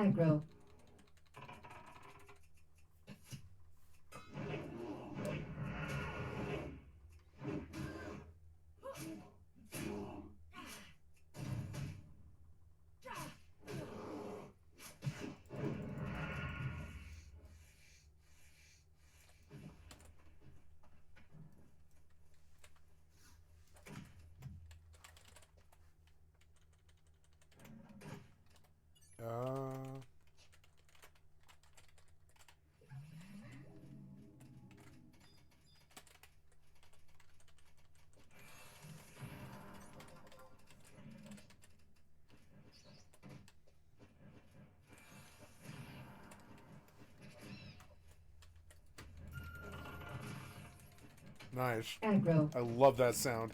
Aggro. Nice. Aggro. I love that sound.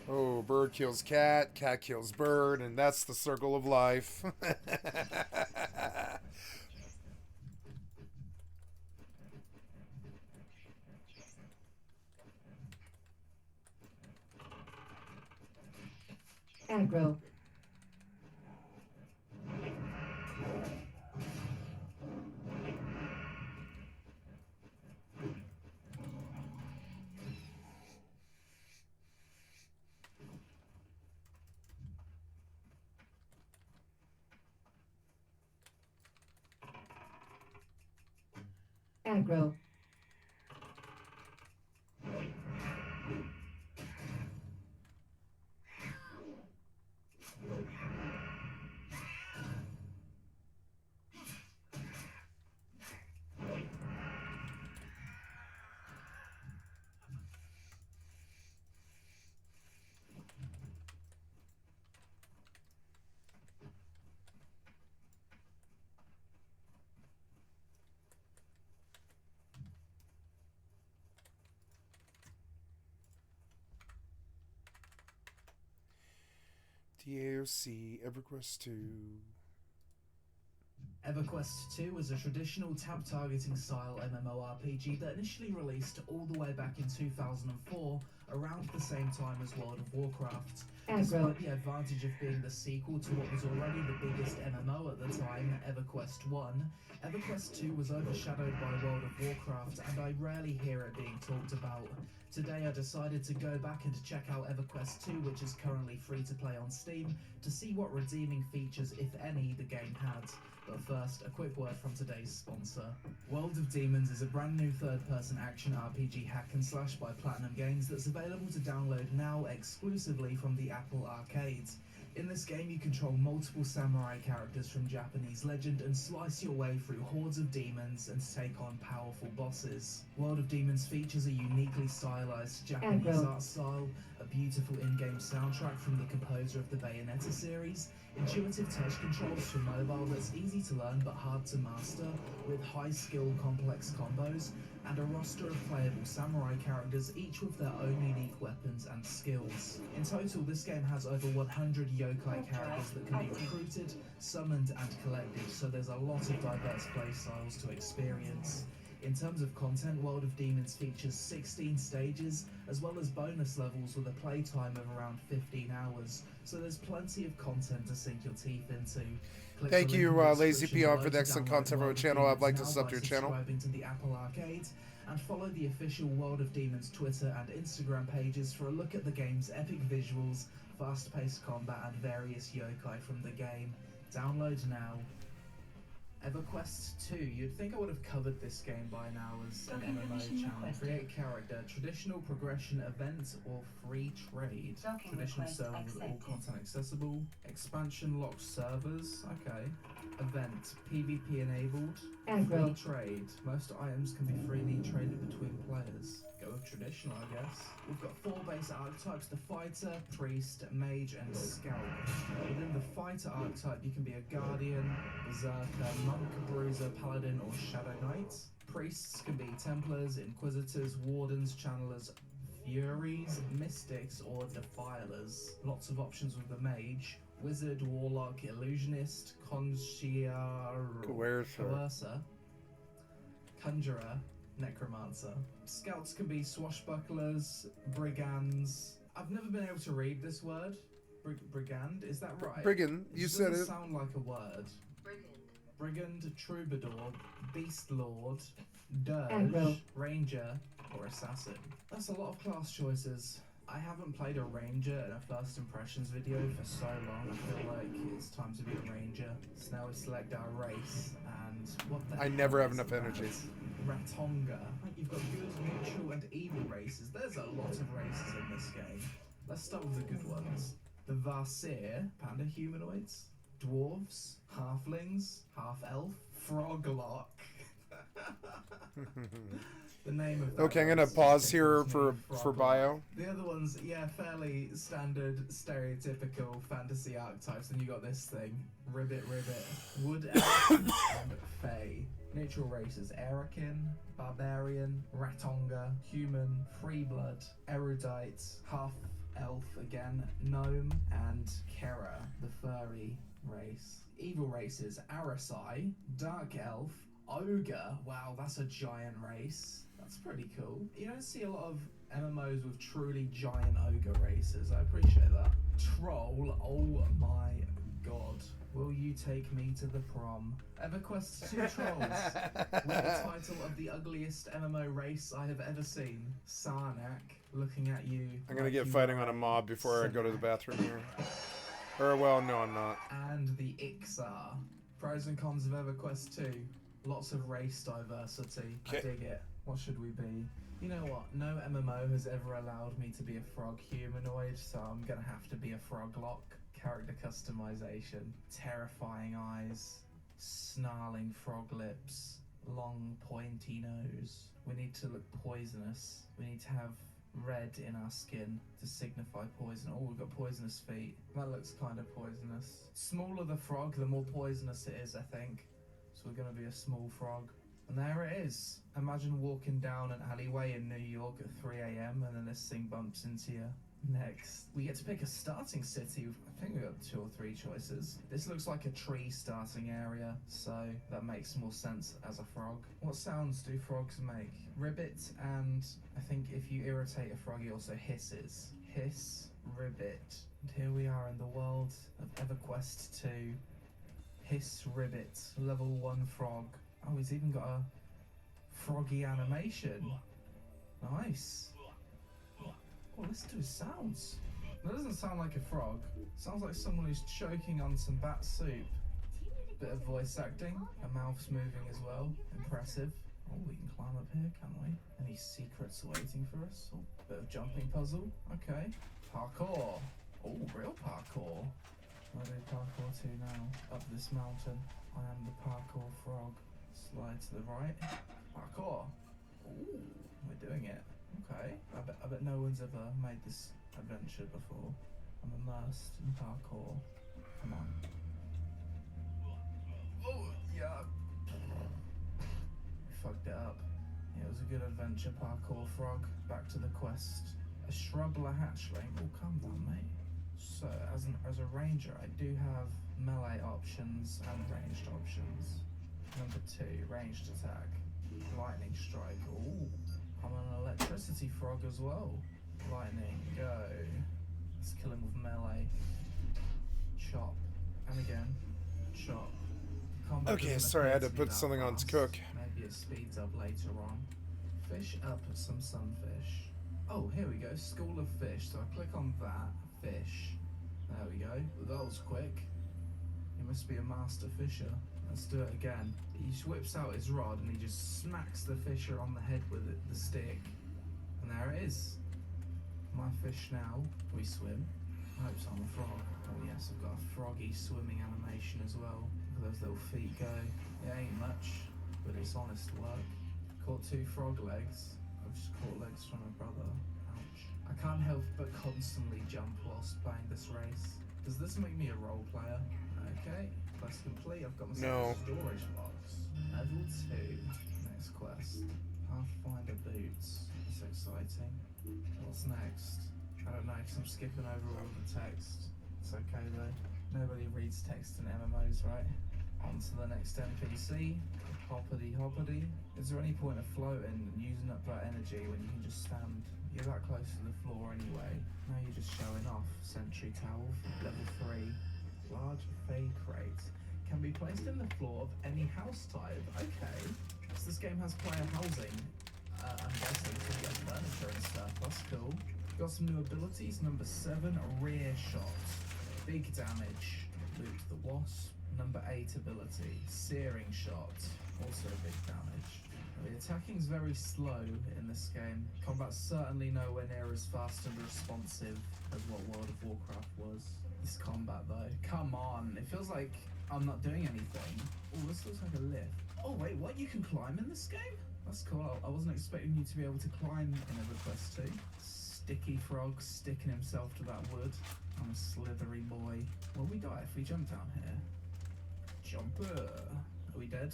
Oh, bird kills cat, cat kills bird, and that's the circle of life. Aggro. Aggro. DAOC, EverQuest 2. EverQuest 2 was a traditional tab targeting style MMORPG that initially released all the way back in 2004, around the same time as World of Warcraft. Despite the advantage of being the sequel to what was already the biggest MMO at the time, EverQuest 1, EverQuest 2 was overshadowed by World of Warcraft, and I rarely hear it being talked about. Today I decided to go back and check out EverQuest 2, which is currently free to play on Steam, to see what redeeming features, if any, the game had. But first, a quick word from today's sponsor. World of Demons is a brand new third-person action RPG hack and slash by Platinum Games that's available to download now exclusively from the Apple Arcade. In this game, you control multiple samurai characters from Japanese legend and slice your way through hordes of demons and take on powerful bosses. World of Demons features a uniquely stylized Japanese art style, a beautiful in-game soundtrack from the composer of the Bayonetta series, intuitive touch controls for mobile that's easy to learn but hard to master, with high-skill complex combos, and a roster of playable samurai characters, each with their own unique weapons and skills. In total, this game has over 100 yokai characters that can be recruited, summoned and collected, so there's a lot of diverse playstyles to experience. In terms of content, World of Demons features 16 stages, as well as bonus levels with a playtime of around 15 hours, so there's plenty of content to sink your teeth into. Thank you, Lazy Peon, for the excellent content from our channel. I'd like to sub to your channel. Subscribing to the Apple Arcade, and follow the official World of Demons Twitter and Instagram pages for a look at the game's epic visuals, fast-paced combat, and various yokai from the game. Download now. EverQuest 2. You'd think I would have covered this game by now as an MMO channel. Create character, traditional progression event, or free trade. Traditional server with all content accessible. Expansion locked servers. Okay. Event, PvP enabled. Free trade. Most items can be freely traded between players. Go with traditional, I guess. We've got 4 base archetypes: the fighter, priest, mage, and scout. Within the fighter archetype, you can be a guardian, berserker, monk, bruiser, paladin, or shadow knight. Priests can be templars, inquisitors, wardens, channelers, Furies, Mystics, or Defilers. Lots of options with the Mage. Wizard, Warlock, Illusionist, Coercer, Conjurer, Necromancer. Scouts can be Swashbucklers, Brigands. I've never been able to read this word. Brigand, is that right? Brigand, you said it. Doesn't sound like a word. Brigand, Troubadour, Beast Lord, Dirge, Ranger, or Assassin. That's a lot of class choices. I haven't played a Ranger in a first impressions video for so long. I feel like it's time to be a Ranger. So now we select our race, and what the I hell never have is enough that? energy. Ratonga. You've got good, neutral, and evil races. There's a lot of races in this game. Let's start with the good ones. The Varseer, panda humanoids, dwarves, halflings, half-elf, froglock. The name of that Okay, I'm gonna race pause here tickles for me, for froglock. bio. The other ones, yeah, fairly standard, stereotypical fantasy archetypes. And you got this thing, Ribbit, Wood Elf, and Fae. Neutral races, Erakin, Barbarian, Ratonga, Human, Freeblood, Erudite, Half-Elf again, Gnome, and Kera, the furry race. Evil races, Arasai, Dark Elf, Ogre. Wow, that's a giant race. That's pretty cool. You don't see a lot of MMOs with truly giant ogre races. I appreciate that. Troll. Oh my god. Will you take me to the prom? EverQuest 2 Trolls. With the title of the ugliest MMO race I have ever seen. Sarnak, looking at you. I'm gonna like get you fighting are on a mob before I go to the Sarnak. bathroom here. Or well, no, I'm not. And the Ixar. Pros and cons of EverQuest 2. Lots of race diversity. I Okay. dig it. What should we be? You know what? No MMO has ever allowed me to be a frog humanoid, so I'm gonna have to be a froglock. Character customization. Terrifying eyes. Snarling frog lips. Long pointy nose. We need to look poisonous. We need to have red in our skin to signify poison. Oh, we've got poisonous feet. That looks kind of poisonous. Smaller the frog, the more poisonous it is, I think. So we're gonna be a small frog. And there it is. Imagine walking down an alleyway in New York at 3 AM and then this thing bumps into you. Next, we get to pick a starting city. I think we got 2 or 3 choices. This looks like a tree starting area, so that makes more sense as a frog. What sounds do frogs make? Ribbit, and I think if you irritate a frog, he also hisses. Hiss, ribbit. And here we are in the world of EverQuest 2. Hiss Ribbit, level 1 frog. Oh, he's even got a froggy animation. Nice. Oh, listen to his sounds. That doesn't sound like a frog. Sounds like someone who's choking on some bat soup. Bit of voice acting. A mouth's moving as well. Impressive. Oh, we can climb up here, can we? Any secrets waiting for us? Oh, bit of jumping puzzle. Okay. Parkour. Oh, real parkour. I'll do parkour 2 now. Up this mountain. I am the parkour frog. Slide to the right. Parkour. Ooh, we're doing it. Okay. I bet no one's ever made this adventure before. I'm immersed in parkour. Come on. Oh, yeah. Fucked it up. Yeah, it was a good adventure, parkour frog. Back to the quest. A shrubler hatchling. Oh, calm down, mate. So, as a ranger, I do have melee options and ranged options. Number 2, ranged attack. Lightning strike. Ooh, I'm an electricity frog as well. Lightning, go. Let's kill him with melee. Chop. And again, chop. Combat Okay, doesn't sorry, I had appear to be put that something on to fast. cook. Maybe it speeds up later on. Fish up some sunfish. Oh, here we go. School of fish. So I click on that. Fish. There we go. That was quick. He must be a master fisher. Let's do it again. He just whips out his rod and he just smacks the fisher on the head with it, the stick. And there it is. My fish now. We swim. I hope I'm a frog. Oh yes, I've got a froggy swimming animation as well. Look at those little feet go. It ain't much, but it's honest work. Caught 2 frog legs. I've just caught legs from my brother. Ouch. I can't help but constantly jump whilst playing this race. Does this make me a role player? Okay, quest complete. I've got myself a storage box. Level 2. Next quest. Pathfinder boots. That's exciting. What's next? I don't know, because I'm skipping over all of the text. It's okay though. Nobody reads text in MMOs, right? On to the next NPC. Hoppity hoppity. Is there any point of floating and using up that energy when you can just stand? You're that close to the floor anyway. Now you're just showing off. Sentry towel, level 3. Large fade crate. Can be placed in the floor of any house type. Okay. So this game has player housing. I'm guessing to get furniture and stuff. That's cool. Got some new abilities. Number 7, rear shot. Big damage. Loot the wasp. Number 8 ability, searing shot, also big damage. The attacking's very slow in this game. Combat's certainly nowhere near as fast and responsive as what World of Warcraft was. This combat though, come on, it feels like I'm not doing anything. Oh, this looks like a lift. Oh wait, what, you can climb in this game? That's cool, I wasn't expecting you to be able to climb in EverQuest 2. Sticky frog sticking himself to that wood. I'm a slithery boy. Will we die if we jump down here? Jumper. Are we dead?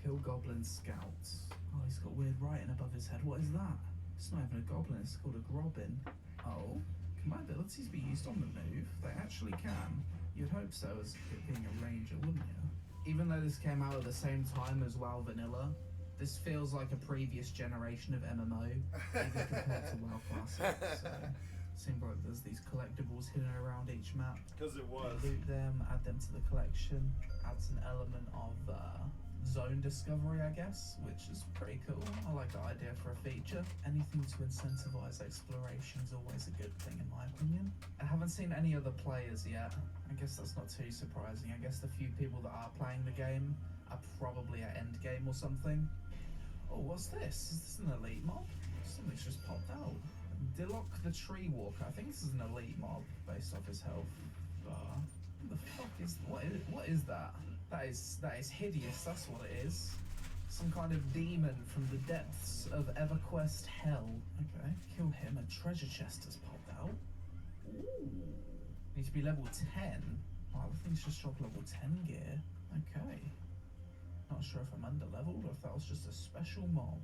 Kill goblin scouts. Oh, he's got weird writing above his head. What is that? It's not even a goblin, it's called a grobbin. Oh, can my abilities be used on the move? They actually can. You'd hope so, as it being a ranger, wouldn't you? Even though this came out at the same time as WoW Vanilla, this feels like a previous generation of MMO, even compared to WoW Classic. So. Seems like there's these collectibles hidden around each map. Because it was. Loot them, add them to the collection. Adds an element of zone discovery, I guess, which is pretty cool. I like the idea for a feature. Anything to incentivize exploration is always a good thing, in my opinion. I haven't seen any other players yet. I guess that's not too surprising. I guess the few people that are playing the game are probably at endgame or something. Oh, what's this? Is this an elite mob? Something's just popped out. Dilok the Tree Walker. I think this is an elite mob based off his health bar. What the fuck is what is that? That is hideous. That's what it is. Some kind of demon from the depths of EverQuest hell. Okay, kill him. A treasure chest has popped out. Ooh, need to be level 10. Wow, the thing's just dropped level 10 gear. Okay. Not sure if I'm under leveled or if that was just a special mob.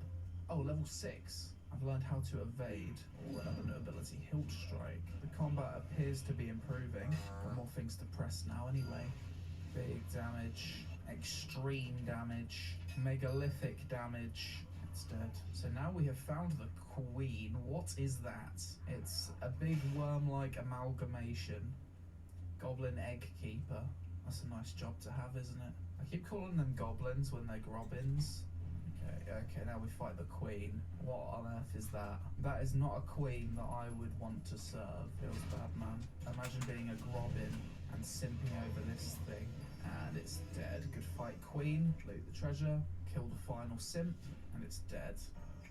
Oh, level 6. I've learned how to evade. Oh, another new ability, Hilt Strike. The combat appears to be improving. Got more things to press now anyway. Big damage, extreme damage, megalithic damage. It's dead. So now we have found the Queen. What is that? It's a big worm-like amalgamation. Goblin Egg Keeper. That's a nice job to have, isn't it? I keep calling them goblins when they're grobbins. Okay, now we fight the Queen. What on earth is that? That is not a queen that I would want to serve. Feels bad, man. Imagine being a grobbin and simping over this thing. And it's dead. Good fight, Queen. Loot the treasure. Kill the final simp. And it's dead.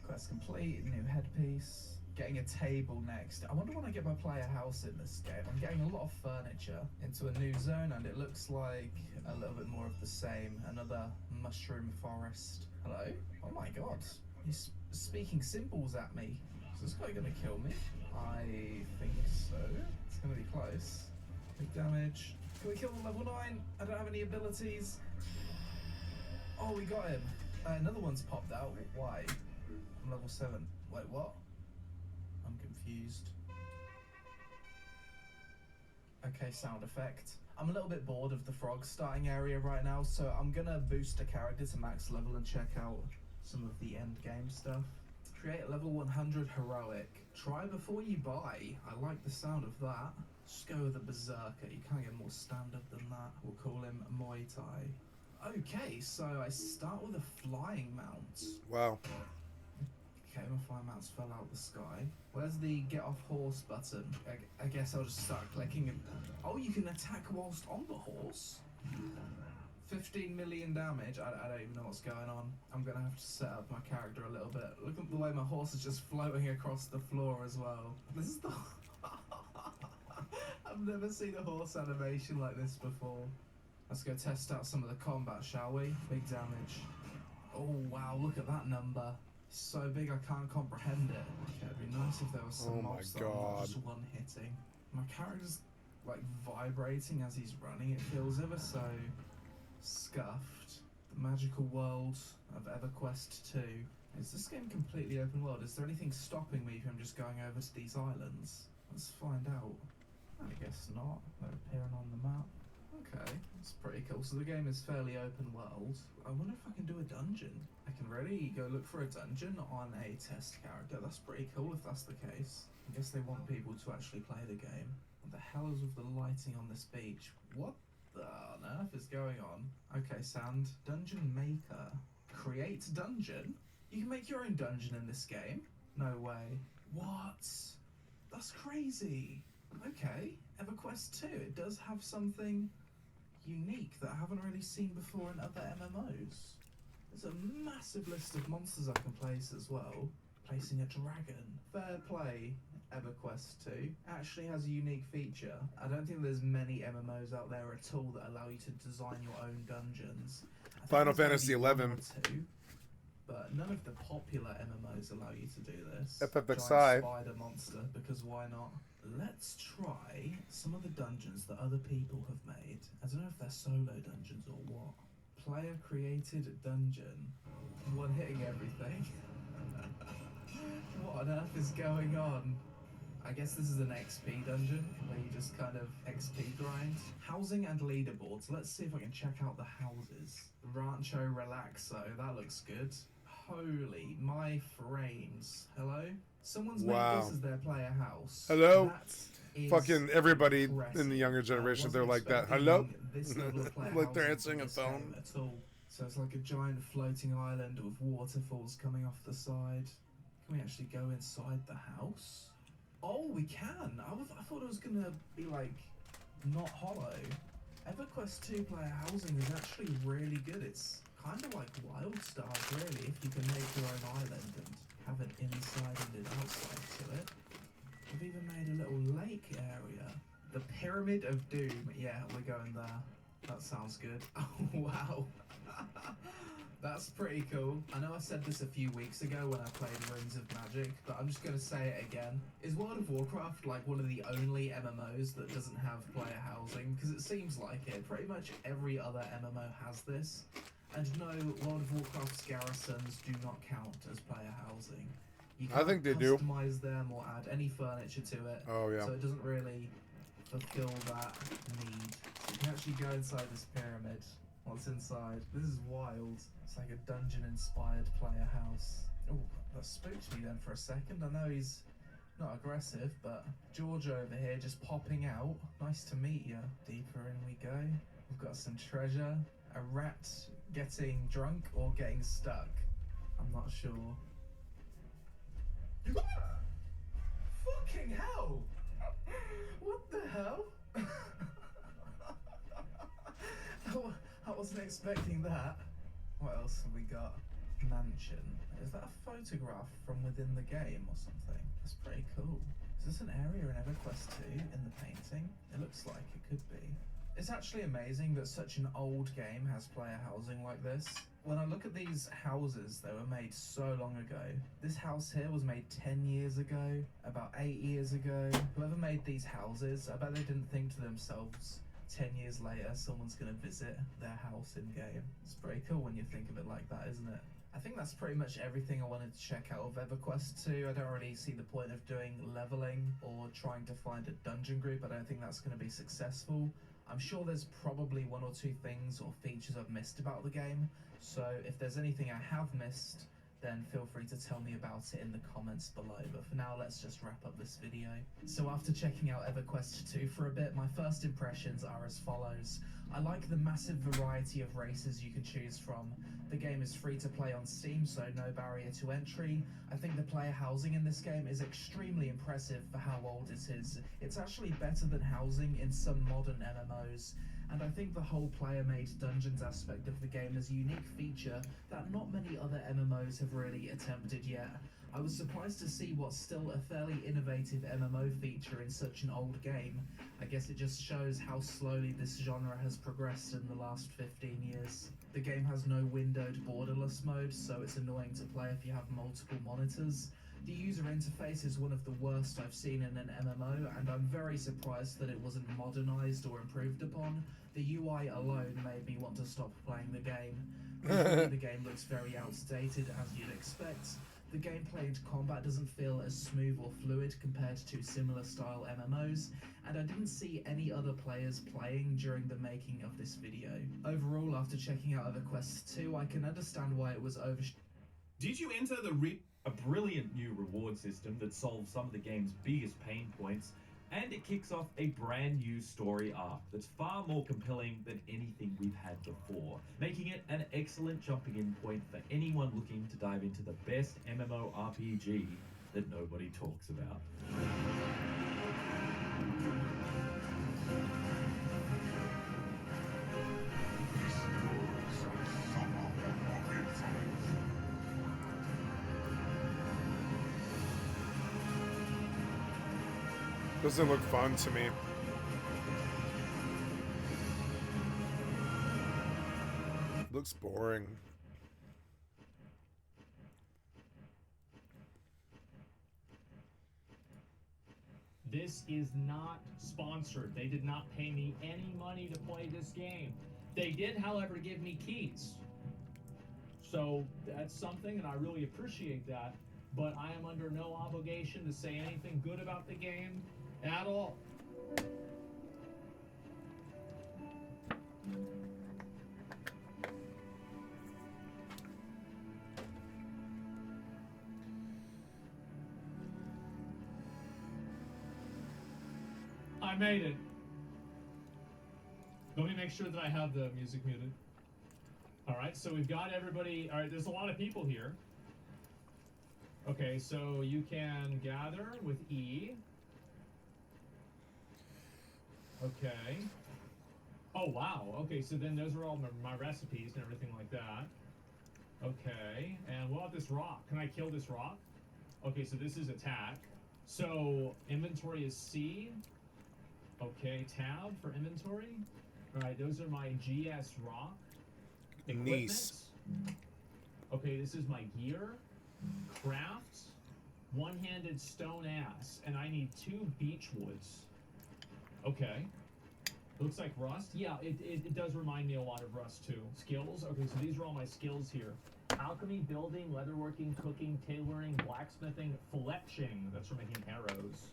Quest complete. New headpiece. Getting a table next. I wonder when I get my player house in this game. I'm getting a lot of furniture into a new zone, and it looks like a little bit more of the same. Another mushroom forest. Hello? Oh my god. He's speaking symbols at me. Is this guy gonna kill me? I think so. It's gonna be close. Big damage. Can we kill the level 9? I don't have any abilities. Oh, we got him. Another one's popped out. Why? I'm level 7. Wait, what? I'm confused. Okay, sound effect. I'm a little bit bored of the frog starting area right now, so I'm gonna boost a character to max level and check out some of the end game stuff. Create level 100 heroic. Try before you buy. I like the sound of that. Just go with a berserker. You can't get more standard than that. We'll call him Muay Thai. Okay, so I start with a flying mount. Wow. Okay, my flying mounts fell out the sky. Where's the get off horse button? I guess I'll just start clicking and... Oh, you can attack whilst on the horse? 15 million damage. I don't even know what's going on. I'm gonna have to set up my character a little bit. Look at the way my horse is just floating across the floor as well. This is the... I've never seen a horse animation like this before. Let's go test out some of the combat, shall we? Big damage. Oh wow, look at that number. So big I can't comprehend it. Okay, it'd be nice if there was some mobs that are not just one hitting. My character's like vibrating as he's running. It feels ever so scuffed. The magical world of EverQuest 2. Is this game completely open world? Is there anything stopping me from just going over to these islands? Let's find out. I guess not. They're appearing on the map. Okay, that's pretty cool. So the game is fairly open world. I wonder if I can do a dungeon. I can really go look for a dungeon on a test character. That's pretty cool if that's the case. I guess they want people to actually play the game. What the hell is with the lighting on this beach? What the on earth is going on? Okay, Sand. Dungeon Maker. Create dungeon? You can make your own dungeon in this game? No way. What? That's crazy. Okay, EverQuest 2. It does have something unique that I haven't really seen before in other MMOs. There's a massive list of monsters I can place as well. Placing a dragon. Fair play, EverQuest 2. Actually has a unique feature. I don't think there's many MMOs out there at all that allow you to design your own dungeons. Final Fantasy 11. But none of the popular MMOs allow you to do this. FFXI. Giant spider monster, because why not? Let's try some of the dungeons that other people have made. I don't know if they're solo dungeons or what. Player created dungeon. One hitting everything. What on earth is going on? I guess this is an XP dungeon where you just kind of XP grind. Housing and leaderboards. Let's see if I can check out the houses. Rancho Relaxo. That looks good. Holy my frames. Hello? Someone's made this as their player house. Hello? That is Fucking everybody impressive. in the younger generation, they're like that. Hello? Like they're answering a phone. At all. So it's like a giant floating island with waterfalls coming off the side. Can we actually go inside the house? Oh, we can. I thought it was gonna be like not hollow. EverQuest 2 player housing is actually really good. It's kind of like Wild Stars, really, if you can make your own island and have an inside and an outside to it. We've even made a little lake area. The Pyramid of Doom. Yeah, we're going there. That sounds good. Oh, wow. That's pretty cool. I know I said this a few weeks ago when I played Rings of Magic, but I'm just going to say it again. Is World of Warcraft like one of the only MMOs that doesn't have player housing? Because it seems like it. Pretty much every other MMO has this. And no, World of Warcraft's garrisons do not count as player housing. You I think they do. Customize them or add any furniture to it. Oh, yeah. So it doesn't really fulfill that need. So you can actually go inside this pyramid. What's inside? This is wild. It's like a dungeon-inspired player house. Oh, that spooked me then for a second. I know he's not aggressive, but George over here just popping out. Nice to meet you. Deeper in we go. We've got some treasure. A rat getting drunk or getting stuck. I'm not sure. Fucking hell! What the hell? I wasn't expecting that. What else have we got? Mansion. Is that a photograph from within the game or something? That's pretty cool. Is this an area in EverQuest 2 in the painting? It looks like it could be. It's actually amazing that such an old game has player housing like this. When I look at these houses, they were made so long ago. This house here was made 10 years ago, about 8 years ago. Whoever made these houses, I bet they didn't think to themselves, 10 years later, someone's going to visit their house in-game. It's pretty cool when you think of it like that, isn't it? I think that's pretty much everything I wanted to check out of EverQuest 2. I don't really see the point of doing leveling or trying to find a dungeon group. I don't think that's going to be successful. I'm sure there's probably one or two things or features I've missed about the game, so if there's anything I have missed, then feel free to tell me about it in the comments below. But for now, let's just wrap up this video. So after checking out EverQuest 2 for a bit, my first impressions are as follows. I like the massive variety of races you can choose from. The game is free to play on Steam, so no barrier to entry. I think the player housing in this game is extremely impressive for how old it is. It's actually better than housing in some modern MMOs. And I think the whole player-made dungeons aspect of the game is a unique feature that not many other MMOs have really attempted yet. I was surprised to see what's still a fairly innovative MMO feature in such an old game. I guess it just shows how slowly this genre has progressed in the last 15 years. The game has no windowed borderless mode, so it's annoying to play if you have multiple monitors. The user interface is one of the worst I've seen in an MMO, and I'm very surprised that it wasn't modernized or improved upon. The UI alone made me want to stop playing the game. Visually, the game looks very outdated, as you'd expect. The gameplay and combat doesn't feel as smooth or fluid compared to similar style MMOs, and I didn't see any other players playing during the making of this video. Overall, after checking out EverQuest 2, I can understand why it was Did you enter a brilliant new reward system that solves some of the game's biggest pain points, and it kicks off a brand new story arc that's far more compelling than anything we've had before, making it an excellent jumping in point for anyone looking to dive into the best MMORPG that nobody talks about. Doesn't look fun to me. Looks boring. This is not sponsored. They did not pay me any money to play this game. They did, however, give me keys. So that's something, and I really appreciate that. But I am under no obligation to say anything good about the game at all. I made it. Let me make sure that I have the music muted. All right, so we've got everybody. All right, there's a lot of people here. Okay, so you can gather with E. Okay. Oh, wow. Okay, so then those are all my recipes and everything like that. Okay, and what about this rock? Can I kill this rock? Okay, so this is attack. So inventory is C. Okay, tab for inventory. All right, those are my GS rock. Nice. Okay, this is my gear. Craft. One-handed stone ass. And I need 2 beech woods. Okay. Looks like rust. Yeah, it does remind me a lot of rust too. Skills. Okay, so these are all my skills here. Alchemy, building, leatherworking, cooking, tailoring, blacksmithing, fletching. That's for making arrows.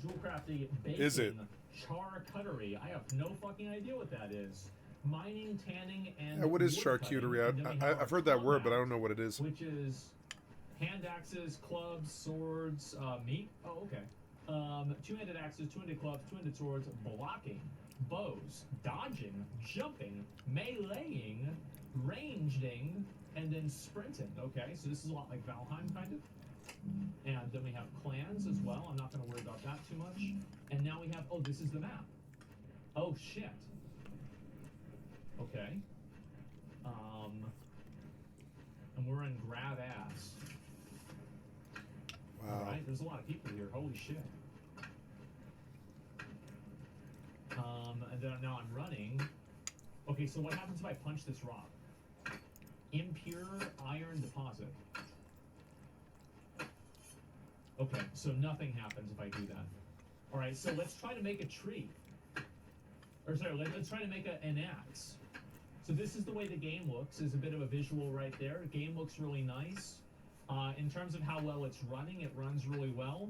Jewel crafting, baking, Is it? charcuterie. I have no fucking idea what that is. Mining, tanning, and Yeah, what is woodcutting. charcuterie? And then we have I've our heard that word, but I combat, don't know what it is. which is hand axes, clubs, swords, meat. Oh, okay. Two-handed axes, two-handed clubs, two-handed swords, blocking, bows, dodging, jumping, meleeing, ranging, and then sprinting. Okay, so this is a lot like Valheim, kind of. And then we have clans as well. I'm not going to worry about that too much. And now we have, oh, this is the map. Oh, shit. Okay. And we're in grab ass. Wow. All right, there's a lot of people here. Holy shit. And then now I'm running. Okay, so what happens if I punch this rock? Impure iron deposit. Okay, so nothing happens if I do that. All right, so let's try to make a tree. Or sorry, let's try to make an axe. So this is the way the game looks. There's a bit of a visual right there. The game looks really nice. In terms of how well it's running, it runs really well.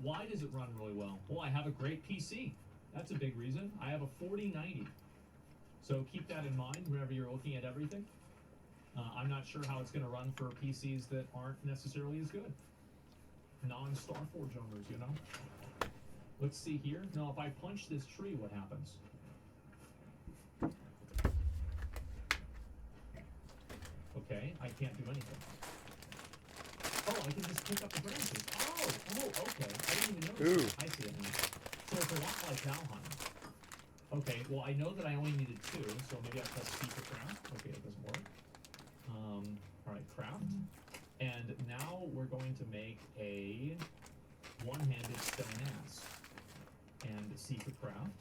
Why does it run really well? Well, I have a great PC. That's a big reason. I have a 4090. So keep that in mind whenever you're looking at everything. I'm not sure how it's going to run for PCs that aren't necessarily as good. Non-Starforge owners, you know? Let's see here. Now, if I punch this tree, what happens? Okay, I can't do anything. Oh, I can just pick up the branches. Oh, okay. I didn't even notice. Ooh. I see it now. So it's a lot like Valheim. Okay, well, I know that I only needed 2, so maybe I press C for craft. Okay, it doesn't work. Alright, craft. And now we're going to make a one-handed stone axe. And C for craft.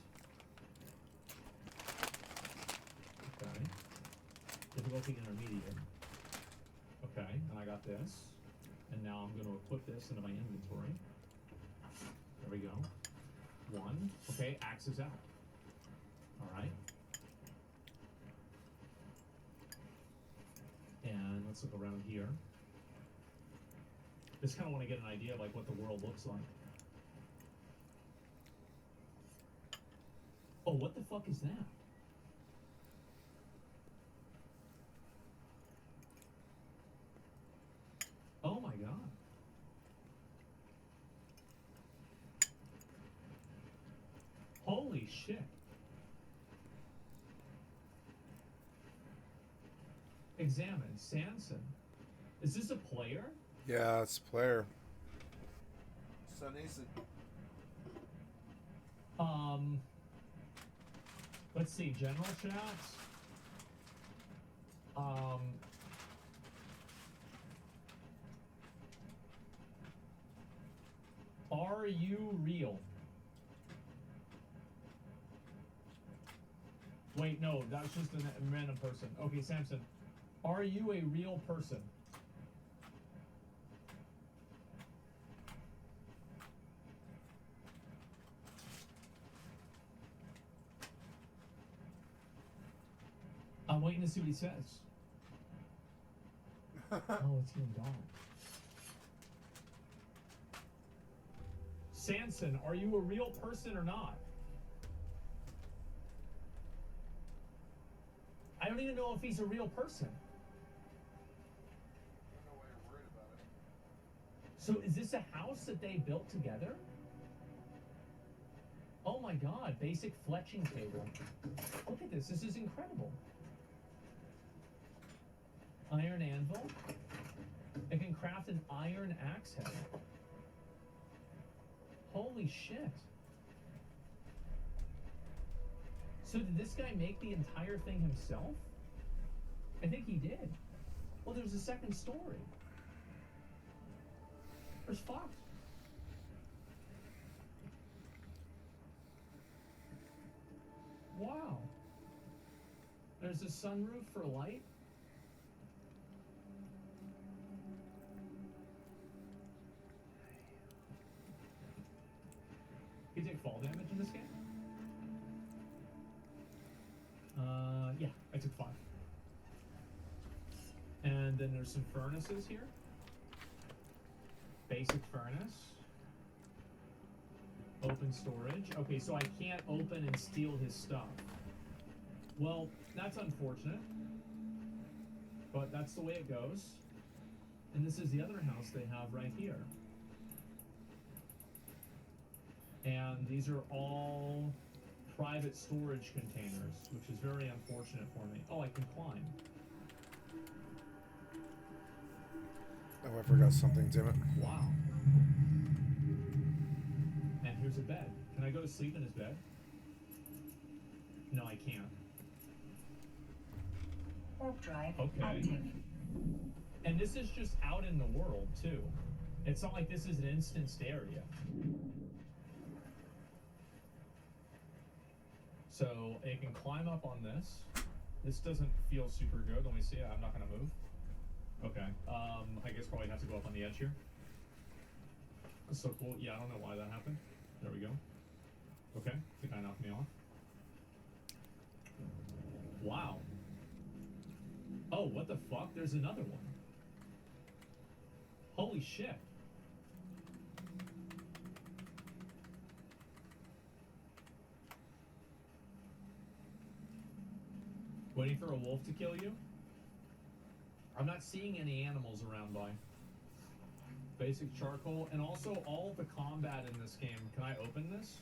Okay. Difficulty intermediate. Okay, and I got this. And now I'm going to put this into my inventory. There we go. 1. Okay, axe is out. Alright. And let's look around here. Just kind of want to get an idea of like what the world looks like. Oh, what the fuck is that? Oh my god. Holy shit. Examine. Sanson. Is this a player? Yeah, it's a player. Son Eason. Let's see, general chats. Are you real? Wait, no, that's just a random person. Okay, Samson, are you a real person? I'm waiting to see what he says. Oh, it's getting dark. Sanson, are you a real person or not? I don't even know if he's a real person. I don't know why you're worried about it. So is this a house that they built together? Oh my god, basic fletching table. Look at this, this is incredible. Iron anvil. It can craft an iron axe head. Holy shit. So did this guy make the entire thing himself? I think he did. Well, there's a second story. There's Fox. Wow. There's a sunroof for light. You take fall damage in this game? Yeah, I took 5. And then there's some furnaces here. Basic furnace. Open storage. Okay, so I can't open and steal his stuff. Well, that's unfortunate. But that's the way it goes. And this is the other house they have right here. And these are all private storage containers, which is very unfortunate for me. Oh, I can climb. Oh, I forgot something, damn it. Wow. And here's a bed. Can I go to sleep in his bed? No, I can't. Warp drive Okay. active. And this is just out in the world, too. It's not like this is an instanced area. So it can climb up on this. This doesn't feel super good. Let me see. I'm not going to move. Okay. I guess probably have to go up on the edge here. That's so cool. Yeah, I don't know why that happened. There we go. Okay. The guy knocked me off. Wow. Oh, what the fuck? There's another one. Holy shit. Waiting for a wolf to kill you? I'm not seeing any animals around by. Basic charcoal, and also all of the combat in this game. Can I open this?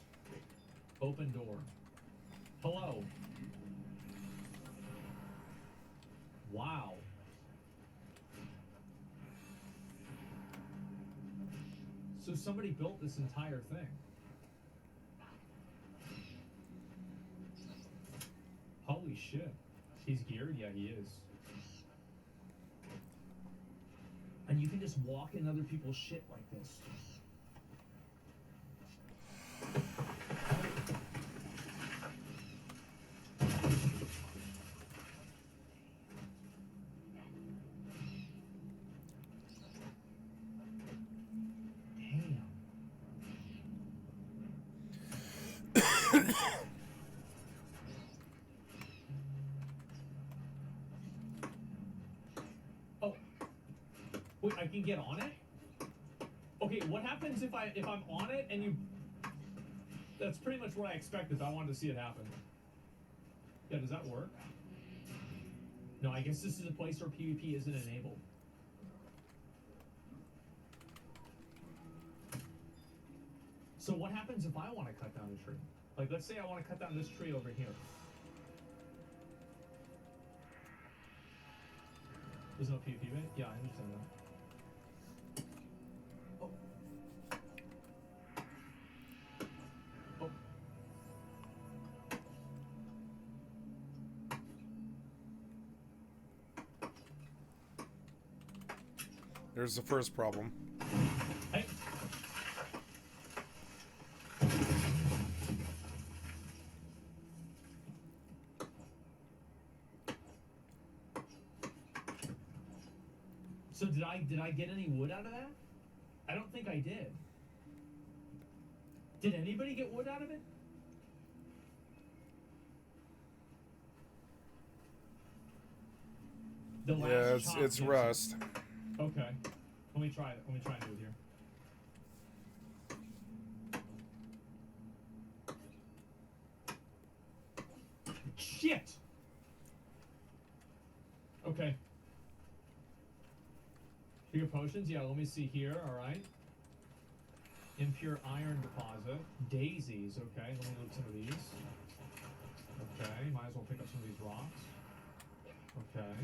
Open door. Hello. Wow. So somebody built this entire thing. Holy shit. He's geared? Yeah, he is. And you can just walk in other people's shit like this. Wait, I can get on it? Okay, what happens if I'm on it and you... That's pretty much what I expected, but I wanted to see it happen. Yeah, does that work? No, I guess this is a place where PvP isn't enabled. So what happens if I want to cut down a tree? Like, let's say I want to cut down this tree over here. There's no PvP, right? Yeah, I understand that. Oh. Oh. There's the first problem. Hey. So did I get any wood out of that? I don't think I did. Did anybody get wood out of it? The last Yeah, chop it's gets rust. it. Okay. Let me try it. Let me try and do it here. Shit! Okay. Bigger potions? Yeah, let me see here. Alright. Impure iron deposit. Daisies. Okay, let me look at some of these. Okay, might as well pick up some of these rocks. Okay.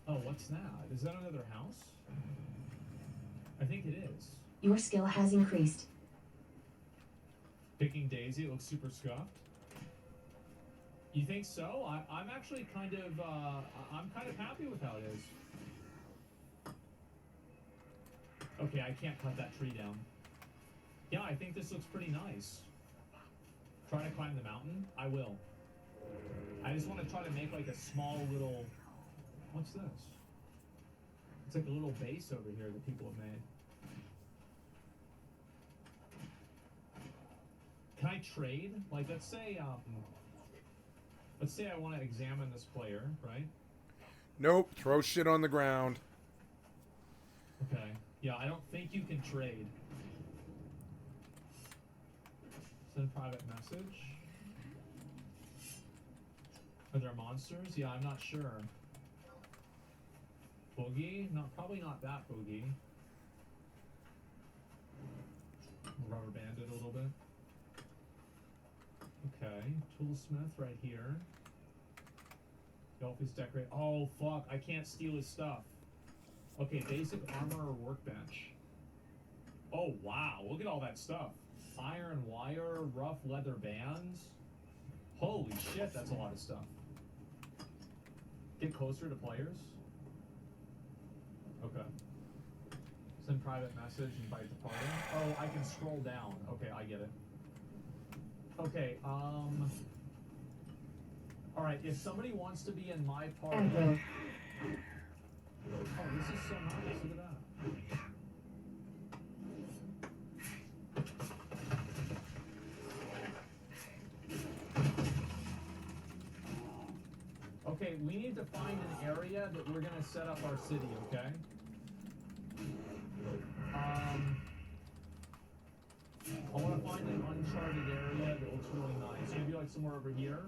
Oh, what's that? Is that another house? I think it is. Your skill has increased. Picking Daisy, it looks super scuffed. You think so? I'm actually kind of, I'm kind of happy with how it is. Okay, I can't cut that tree down. Yeah, I think this looks pretty nice. Try to climb the mountain? I will. I just want to try to make like a small little... What's this? It's like a little base over here that people have made. Can I trade? Like, let's say I want to examine this player, right? Nope. Throw shit on the ground. Okay. Yeah, I don't think you can trade. Send private message. Are there monsters? Yeah, I'm not sure. Boogie? No, probably not that boogie. Rubber band it a little bit. Okay, toolsmith right here. Golfy's decorate. Oh fuck! I can't steal his stuff. Okay, basic armor or workbench. Oh wow! Look at all that stuff. Iron wire, rough leather bands. Holy shit! That's a lot of stuff. Get closer to players. Okay. Send private message, invite to party. Oh, I can scroll down. Okay, I get it. Okay, alright, if somebody wants to be in my party... Oh, this is so nice, look at that. Okay, we need to find an area that we're gonna set up our city, okay? I want to find an uncharted area that looks really nice. Maybe like somewhere over here.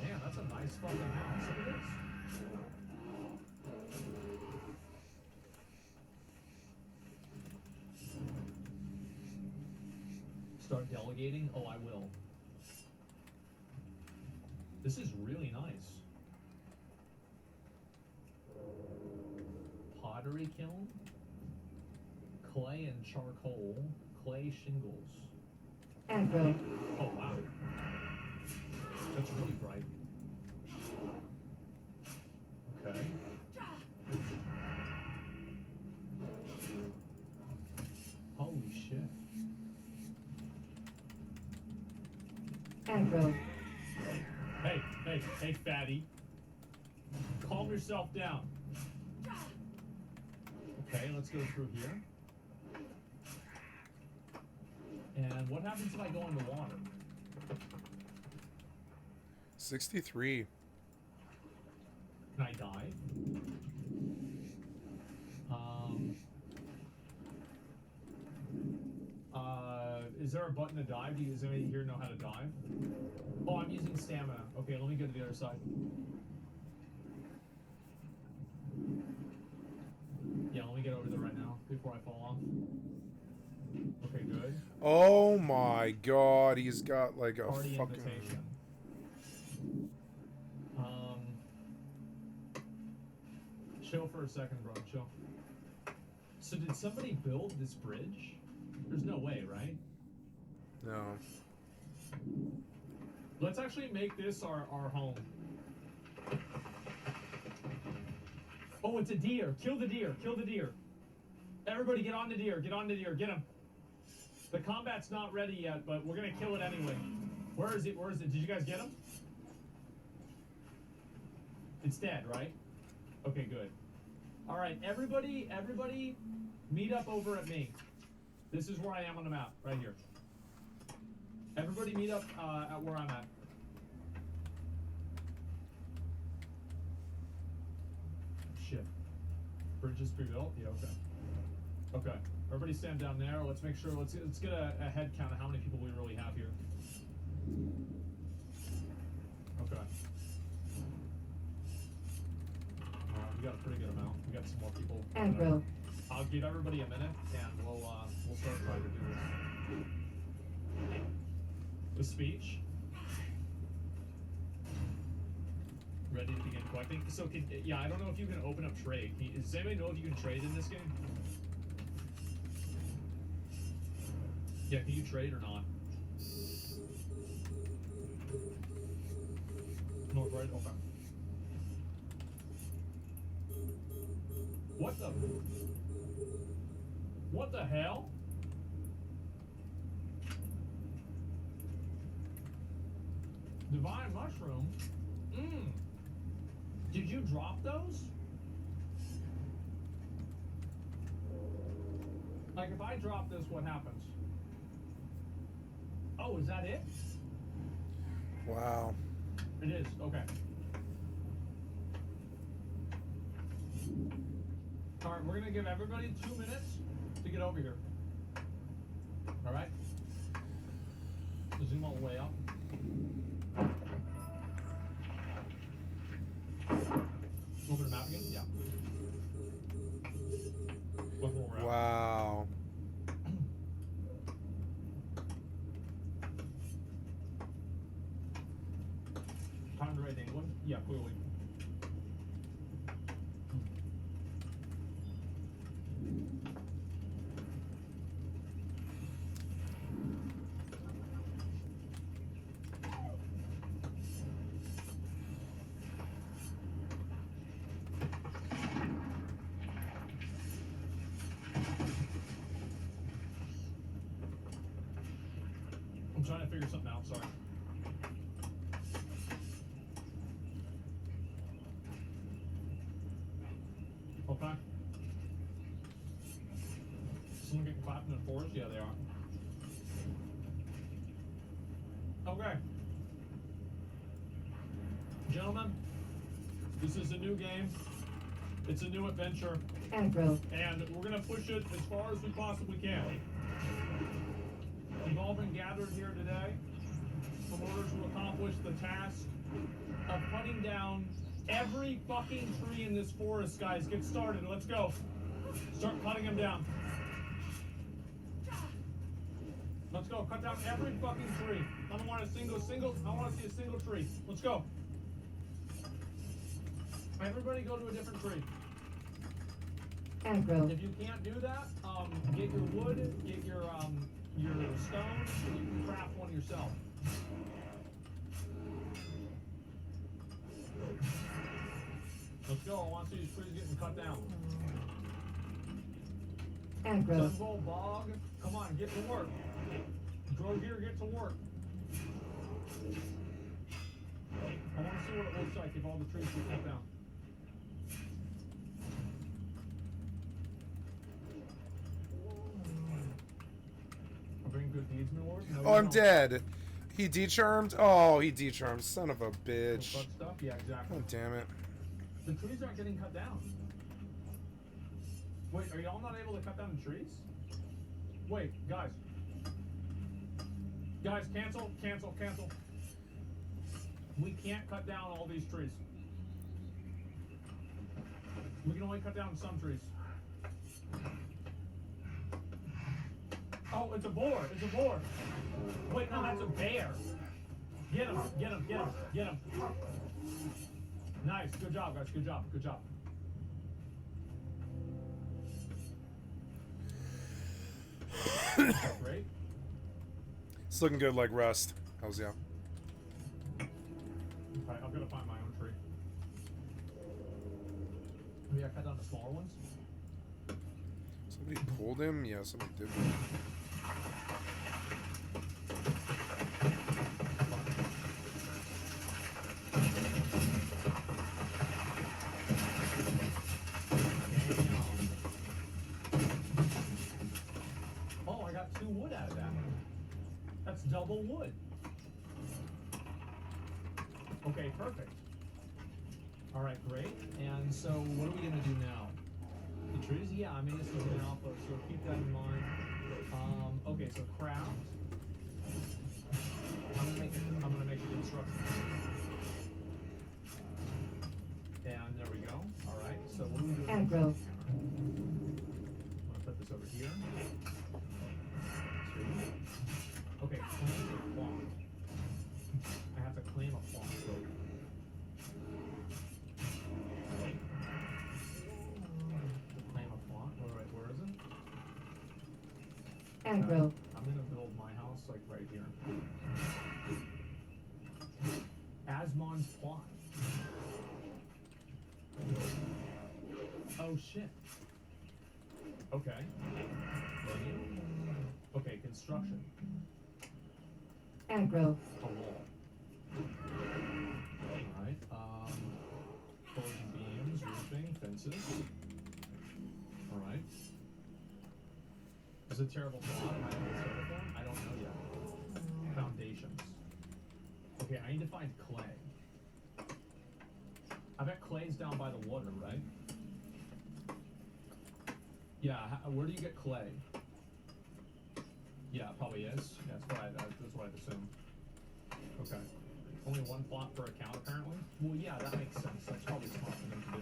Man, that's a nice fucking house. Look at this. Start delegating? Oh, I will. This is really nice. Pottery kiln? Clay and charcoal, clay shingles. Aggro. Oh wow. That's really bright. Okay. Holy shit. Aggro. Hey, fatty. Calm yourself down. Okay, let's go through here. And what happens if I go in the water? 63. Can I dive? Is there a button to dive? Does anybody here know how to dive? Oh, I'm using stamina. Okay, let me go to the other side. Yeah, let me get over there right now before I fall off. Okay, good. Oh my god, he's got like a Party fucking... invitation. Chill for a second, bro. Chill. So did somebody build this bridge? There's no way, right? No. Let's actually make this our home. Oh, it's a deer. Kill the deer. Kill the deer. Everybody get on the deer. Get on the deer. Get him. The combat's not ready yet, but we're going to kill it anyway. Where is it? Where is it? Did you guys get him? It's dead, right? Okay, good. All right, everybody meet up over at me. This is where I am on the map, right here. Everybody meet up at where I'm at. Shit. Bridge is pre-built? Yeah, okay. Okay. Everybody stand down there. Let's make sure, let's get a head count of how many people we really have here. Okay. We got a pretty good amount. We got some more people. Aggro. I'll give everybody a minute, and we'll start trying to do this. The speech. Ready to begin collecting. So, yeah, I don't know if you can open up trade. Does anybody know if you can trade in this game? Yeah, can you trade or not? No, right? Okay. What the hell? Divine mushroom? Did you drop those? Like if I drop this, what happens? Oh, is that it? Wow. It is, okay. Alright, we're gonna give everybody 2 minutes to get over here. Alright? Zoom all the way up. Over the map again? Yeah. Look where we're at. Wow. Time to raid England? Yeah, clearly. I'm trying to figure something out, sorry. Okay. Someone getting clapped in the forest? Yeah, they are. Okay. Gentlemen, this is a new game. It's a new adventure. Aggro. And we're going to push it as far as we possibly can. We've all been gathered here today in order to accomplish the task of cutting down every fucking tree in this forest, guys. Get started. Let's go. Start cutting them down. Let's go. Cut down every fucking tree. I don't want a single. I want to see a single tree. Let's go. Everybody go to a different tree. Aggro. If you can't do that, get your wood, get your stone, and you can craft one yourself. Let's go. I want to see these trees getting cut down. Aggro. Sunbowl bog. Come on, get to work. Grow here, get to work. I want to see what it looks like if all the trees get cut down. I'm bringing good deeds, my lord. No, Oh, I'm dead. He decharmed? Oh, he decharmed. Son of a The bitch. front stuff? Yeah, exactly. God damn it. The trees aren't getting cut down. Wait, are y'all not able to cut down the trees? Wait, guys. Guys, cancel, cancel, cancel. We can't cut down all these trees. We can only cut down some trees. Oh, it's a boar. It's a boar. Wait, no, that's a bear. Get him, get him, get him, get him. Nice. Good job, guys. Good job. Good job. Great. It's looking good like Rust. How's yeah? Okay, I'm gonna find my own tree. Maybe I cut down the smaller ones. Somebody pulled him? Yeah, somebody did. Oh, I got 2 wood out of that. That's double wood. Okay, perfect. All right, great. And so, what are we gonna do now? The trees? Yeah, I mean this is an alpha, so keep that in mind. Okay, so craft. I'm gonna make a construction. And there we go. All right. So what are we doing? Aggro. I'm gonna put this over here. 2. Okay, claim a plot. I have to claim a plot. So claim a plot. All right, where is it? Aggro. I'm gonna build my house like right here. Asmon's plot. Oh shit. Okay. Okay, construction. Aggro. A wall. Alright, pillars and beams, roofing, fences. Alright. Is it terrible plot? Am I on the server form? I don't know yet. Foundations. Okay, I need to find clay. I bet clay's down by the water, right? Yeah, where do you get clay? Yeah, it probably is. Yeah, that's what I'd assume. Okay. Only 1 plot per account, apparently? Well, yeah, that makes sense. That's probably smart for them to do.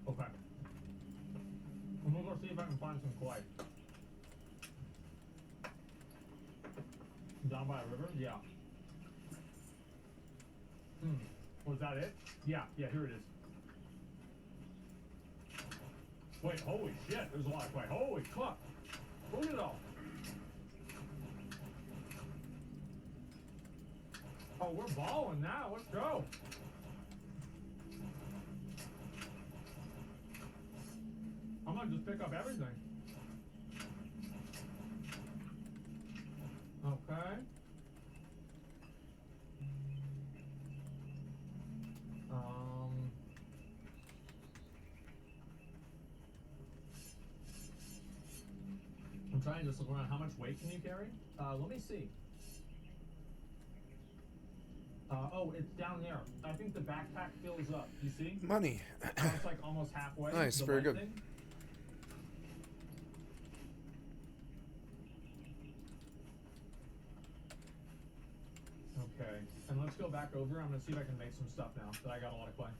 Okay. I'm gonna go see if I can find some clay. Down by a river? Yeah. Was that it? Yeah, here it is. Wait, holy shit, there's a lot of clay. Holy fuck! Look at it all. Oh, we're balling now. Let's go. I'm gonna just pick up everything. Okay. I'm trying to just look around. How much weight can you carry? Let me see. Oh, it's down there. I think the backpack fills up. You see? Money. It's like almost halfway. Nice, the very white good. thing. Okay, and let's go back over. I'm gonna see if I can make some stuff now that I got a lot of clay.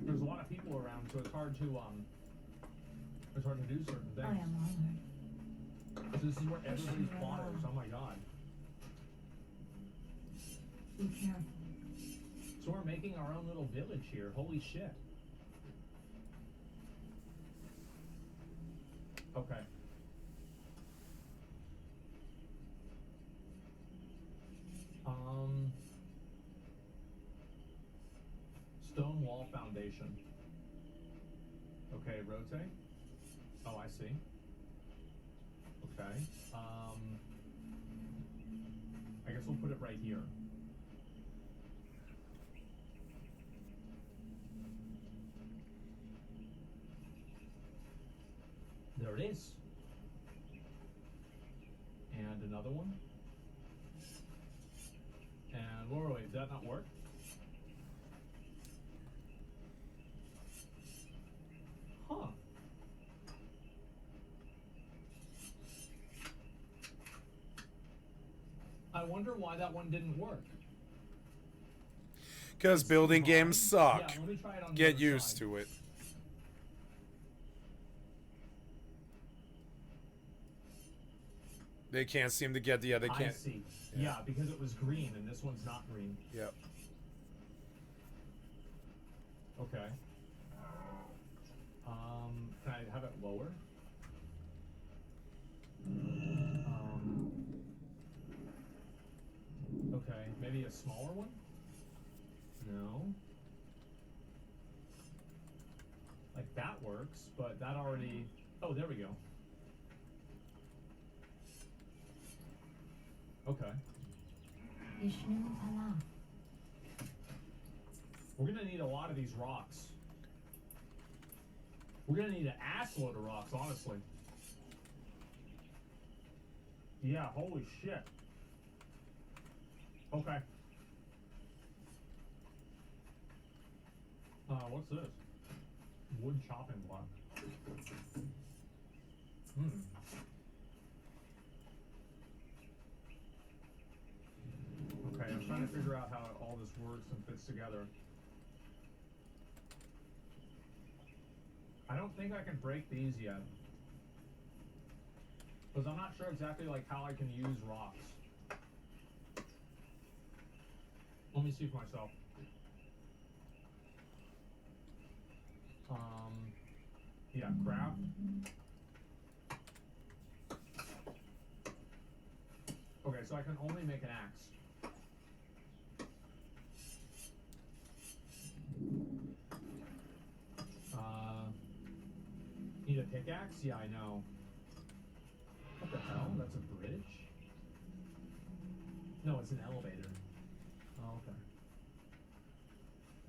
There's a lot of people around, so it's hard to do certain things. I am honored. So this is where everybody's plot is. Oh my god. Be careful. So we're making our own little village here. Holy shit. Okay. Stone wall foundation. Okay, rotate. Oh, I see. Okay. I guess we'll put it right here. another one. And wait, did that not work? Huh. I wonder why that one didn't work. Because building games suck. Yeah, let me try it on the Get other used side. to it. They can't seem to get the other. I Can't. see. Yeah, because it was green and this one's not green. Yep. Okay. Can I have it lower? Okay, maybe a smaller one? No. Like that works, but that already... Oh, there we go. Okay. Vishnu Pala. We're gonna need a lot of these rocks. We're gonna need an assload of rocks, honestly. Yeah, holy shit. Okay. What's this? Wood chopping block. Okay, I'm trying to figure out how all this works and fits together. I don't think I can break these yet. Because I'm not sure exactly like how I can use rocks. Let me see for myself. Yeah, craft. Okay, so I can only make an axe. Need a pickaxe? Yeah, I know. What the hell? That's a bridge? No, it's an elevator. Oh, okay.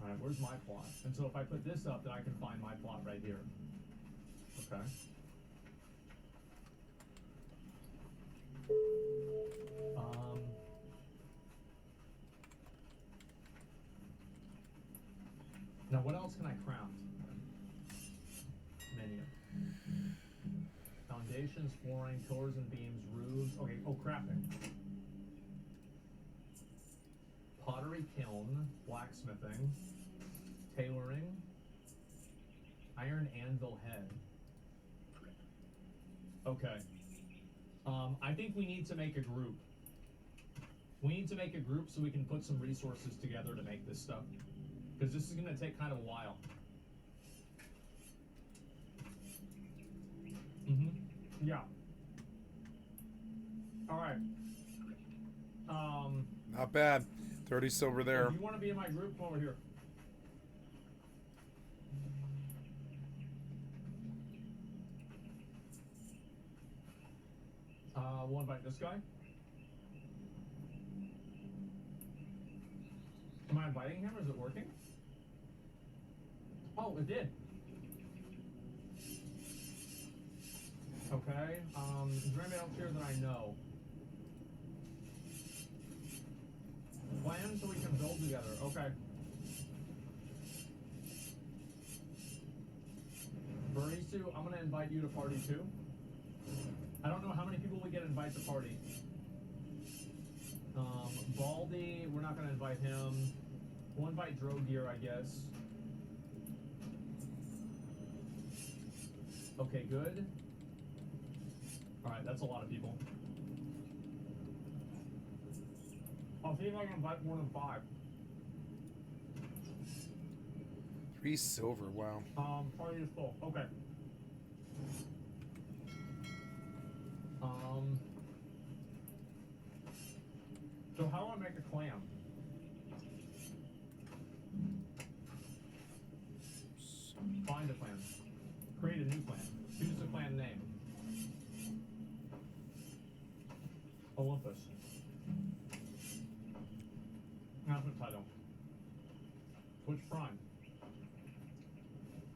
Alright, where's my plot? And so if I put this up, then I can find my plot right here. Okay. Now what else can I craft? Menu. Foundations, flooring, pillars and beams, roofs. Okay, oh, crafting. Pottery kiln, blacksmithing, tailoring, iron anvil head. Okay. I think we need to make a group. We need to make a group so we can put some resources together to make this stuff. Because this is going to take kind of a while. Yeah. Alright. Not bad. 30 silver there. If you want to be in my group, come over here. We'll invite this guy. Am I inviting him or is it working? Oh, it did. Okay, is there anybody else here that I know? Plan so we can build together, okay. Barisu, I'm gonna invite you to party too. I don't know how many people we get to invite to party. Baldy, we're not gonna invite him. We'll invite Drogear, I guess. Okay, good. Alright, that's a lot of people. I'll see if I can invite more than 5. 3 silver, wow. Party is full. Okay. So how do I make a clan? Find a clan. Create a new clan. Choose the clan name. Olympus. Announcement title. Twitch Prime.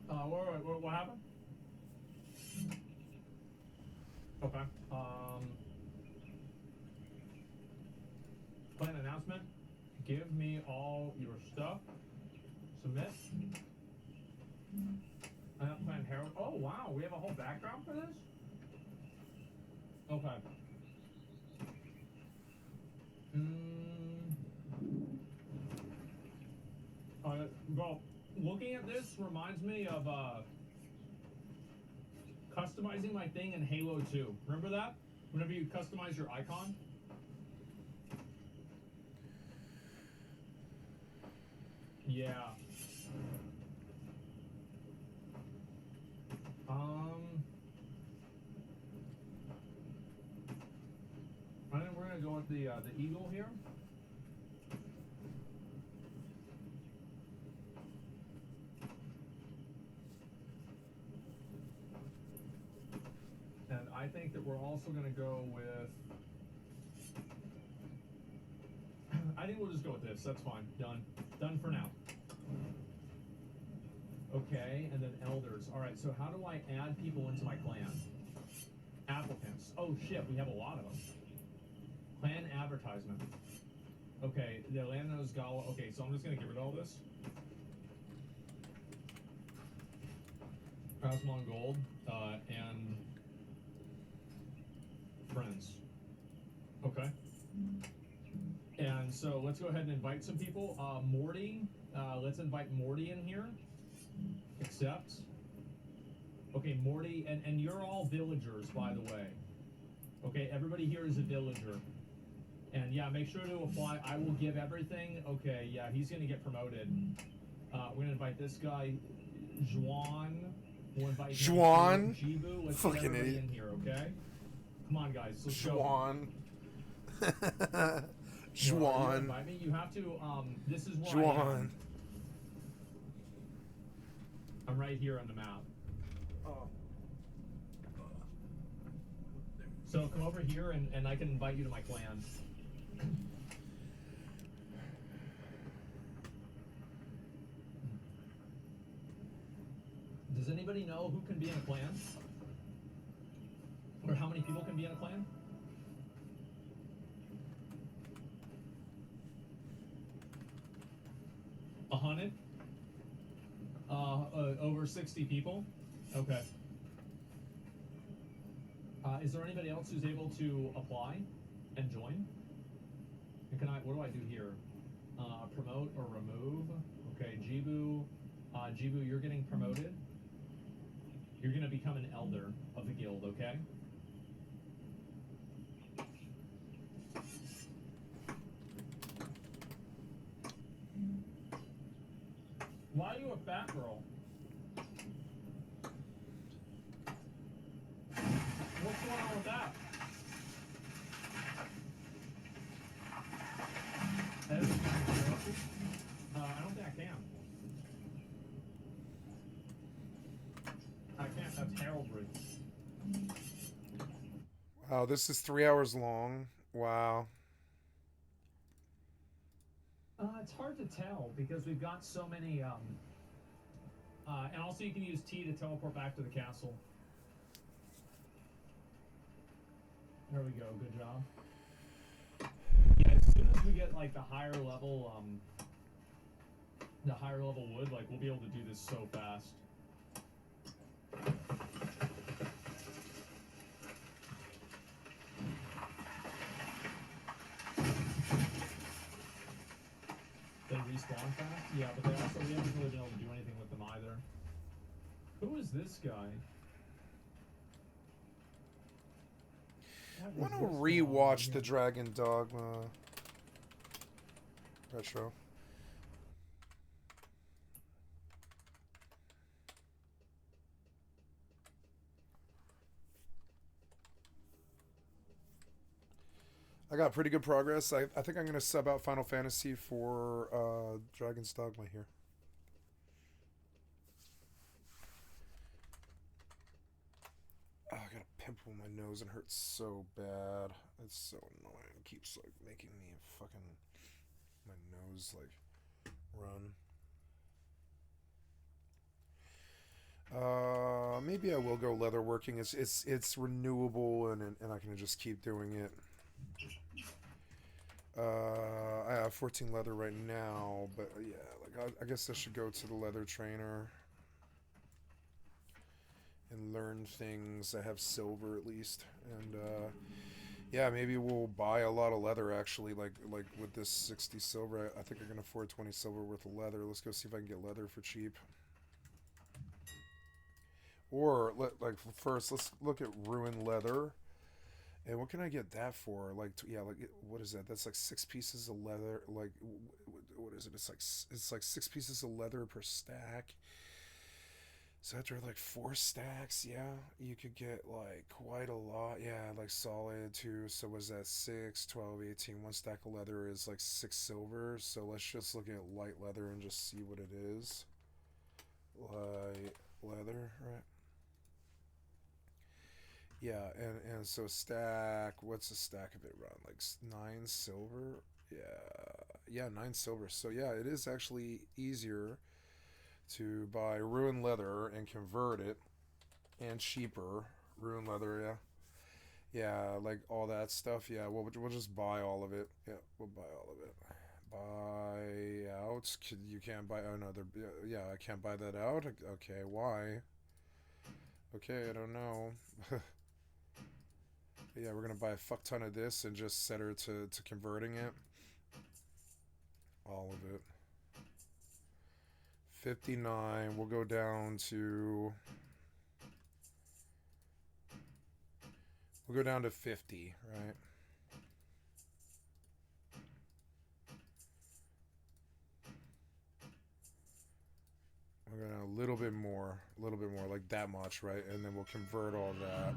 What happened? Plan announcement. Give me all your stuff. Submit. Unplanned Herald. Oh wow, we have a whole background for this? Okay. Well, looking at this reminds me of customizing my thing in Halo 2. Remember that? Whenever you customize your icon? Yeah. I think we're gonna go with the eagle here. And I think that we're also gonna go with. I think we'll just go with this. That's fine. Done. Done for now. Okay, and then elders. All right. So how do I add people into my clan? Applicants. Oh shit, we have a lot of them. Clan advertisement. Okay, the Atlanta's Gala. Okay, so I'm just gonna get rid of all this. Cosmon Gold, and friends. Okay. And so let's go ahead and invite some people. Morty, let's invite Morty in here. Accept. Okay, Morty, and you're all villagers, by the way. Okay, everybody here is a villager. And yeah, make sure to apply. I will give everything. Okay, yeah, he's gonna get promoted. We're gonna invite this guy, Juan. We'll invite Juan? Jibu. Let's Fucking get everybody idiot. in here, okay? Come on, guys. Let's go. Juan. You Juan. invite me. You have to. This is where I am. Juan. I'm right here on the map. So come over here and I can invite you to my clan. Does anybody know who can be in a clan? Or how many people can be in a clan? A 100? Over 60 people? Okay. Is there anybody else who's able to apply and join? And what do I do here? Promote or remove? Okay, Jibu. Jibu, you're getting promoted. You're gonna become an elder of the guild, okay? Why are you a fat girl? What's going on with that? I don't think I can. I can't. That's heraldry. Wow, this is 3 hours long. Wow. It's hard to tell because we've got so many. And also, you can use T to teleport back to the castle. There we go. Good job. Yeah, as soon as we get like the higher level wood, like we'll be able to do this so fast. They respawn fast? Yeah, but we haven't really been able to do anything with them either. Who is this guy? I want to rewatch the Dragon Dogma retro. I got pretty good progress. I think I'm going to sub out Final Fantasy for Dragon's Dogma here. Oh, I got a pimple in my nose and it hurts so bad. It's so annoying. It keeps like making me fucking my nose like run. Maybe I will go leatherworking. It's renewable and I can just keep doing it. I have 14 leather right now, but yeah, like I guess I should go to the leather trainer and learn things. I have silver at least, and yeah, maybe we'll buy a lot of leather actually. Like with this 60 silver, I think I can afford 20 silver worth of leather. Let's go see if I can get leather for cheap. Or like first, let's look at ruined leather. And what can I get that for? Like, yeah, like what is that? That's like 6 pieces of leather. Like, what is it? It's like 6 pieces of leather per stack. So after like 4 stacks, yeah, you could get like quite a lot. Yeah, like solid too. So was that 6, 12, 18? 1 stack of leather is like 6 silver. So let's just look at light leather and just see what it is. Light leather, right? Yeah, and so stack, what's a stack of it run? Like 9 silver? Yeah, 9 silver. So yeah, it is actually easier to buy ruined leather and convert it, and cheaper. Ruined leather, yeah. Yeah, like all that stuff. Yeah, we'll just buy all of it. Yeah, we'll buy all of it. Buy out. You can't buy another. Yeah, I can't buy that out. Okay, why? Okay, I don't know. Yeah, we're gonna buy a fuck ton of this and just set her to converting it. All of it. 59. We'll go down to... We'll go down to 50, right? We're gonna a little bit more, like that much, right? And then we'll convert all that.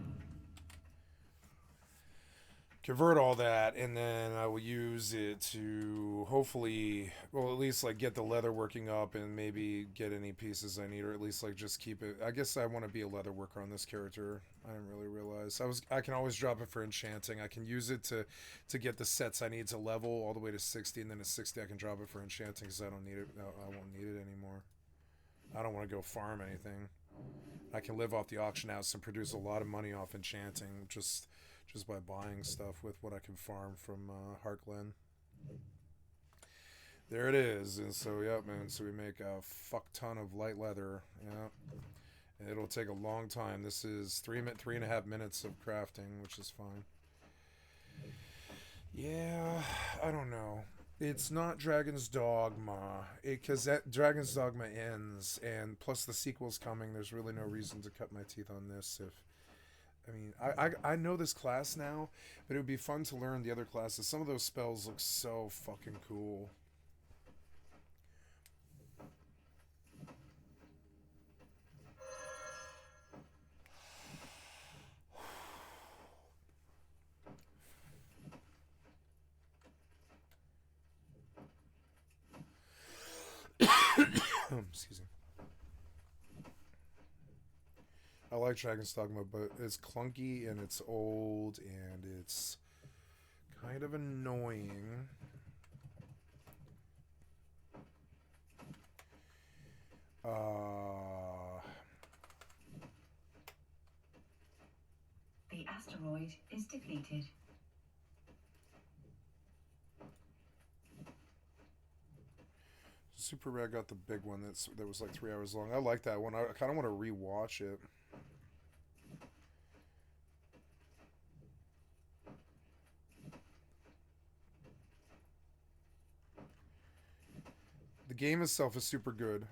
Convert all that, and then I will use it to hopefully, well, at least like get the leather working up and maybe get any pieces I need, or at least like just keep it. I guess I want to be a leather worker on this character. I didn't really realize. I can always drop it for enchanting. I can use it to get the sets I need to level all the way to 60, and then at 60 I can drop it for enchanting because I don't need it. No, I won't need it anymore. I don't want to go farm anything. I can live off the auction house and produce a lot of money off enchanting just by buying stuff with what I can farm from Heartglen. There it is. And so, yeah, man, so we make a fuck ton of light leather. Yeah. And it'll take a long time. This is 3.5 minutes of crafting, which is fine. Yeah, I don't know. It's not Dragon's Dogma, because that Dragon's Dogma ends, and plus the sequel's coming. There's really no reason to cut my teeth on this. I mean, I know this class now, but it would be fun to learn the other classes. Some of those spells look so fucking cool. Excuse me. I like Dragon's Dogma, but it's clunky and it's old and it's kind of annoying. The asteroid is depleted. Super Rare got the big one that was like 3 hours long. I like that one. I kind of want to rewatch it. The game itself is super good.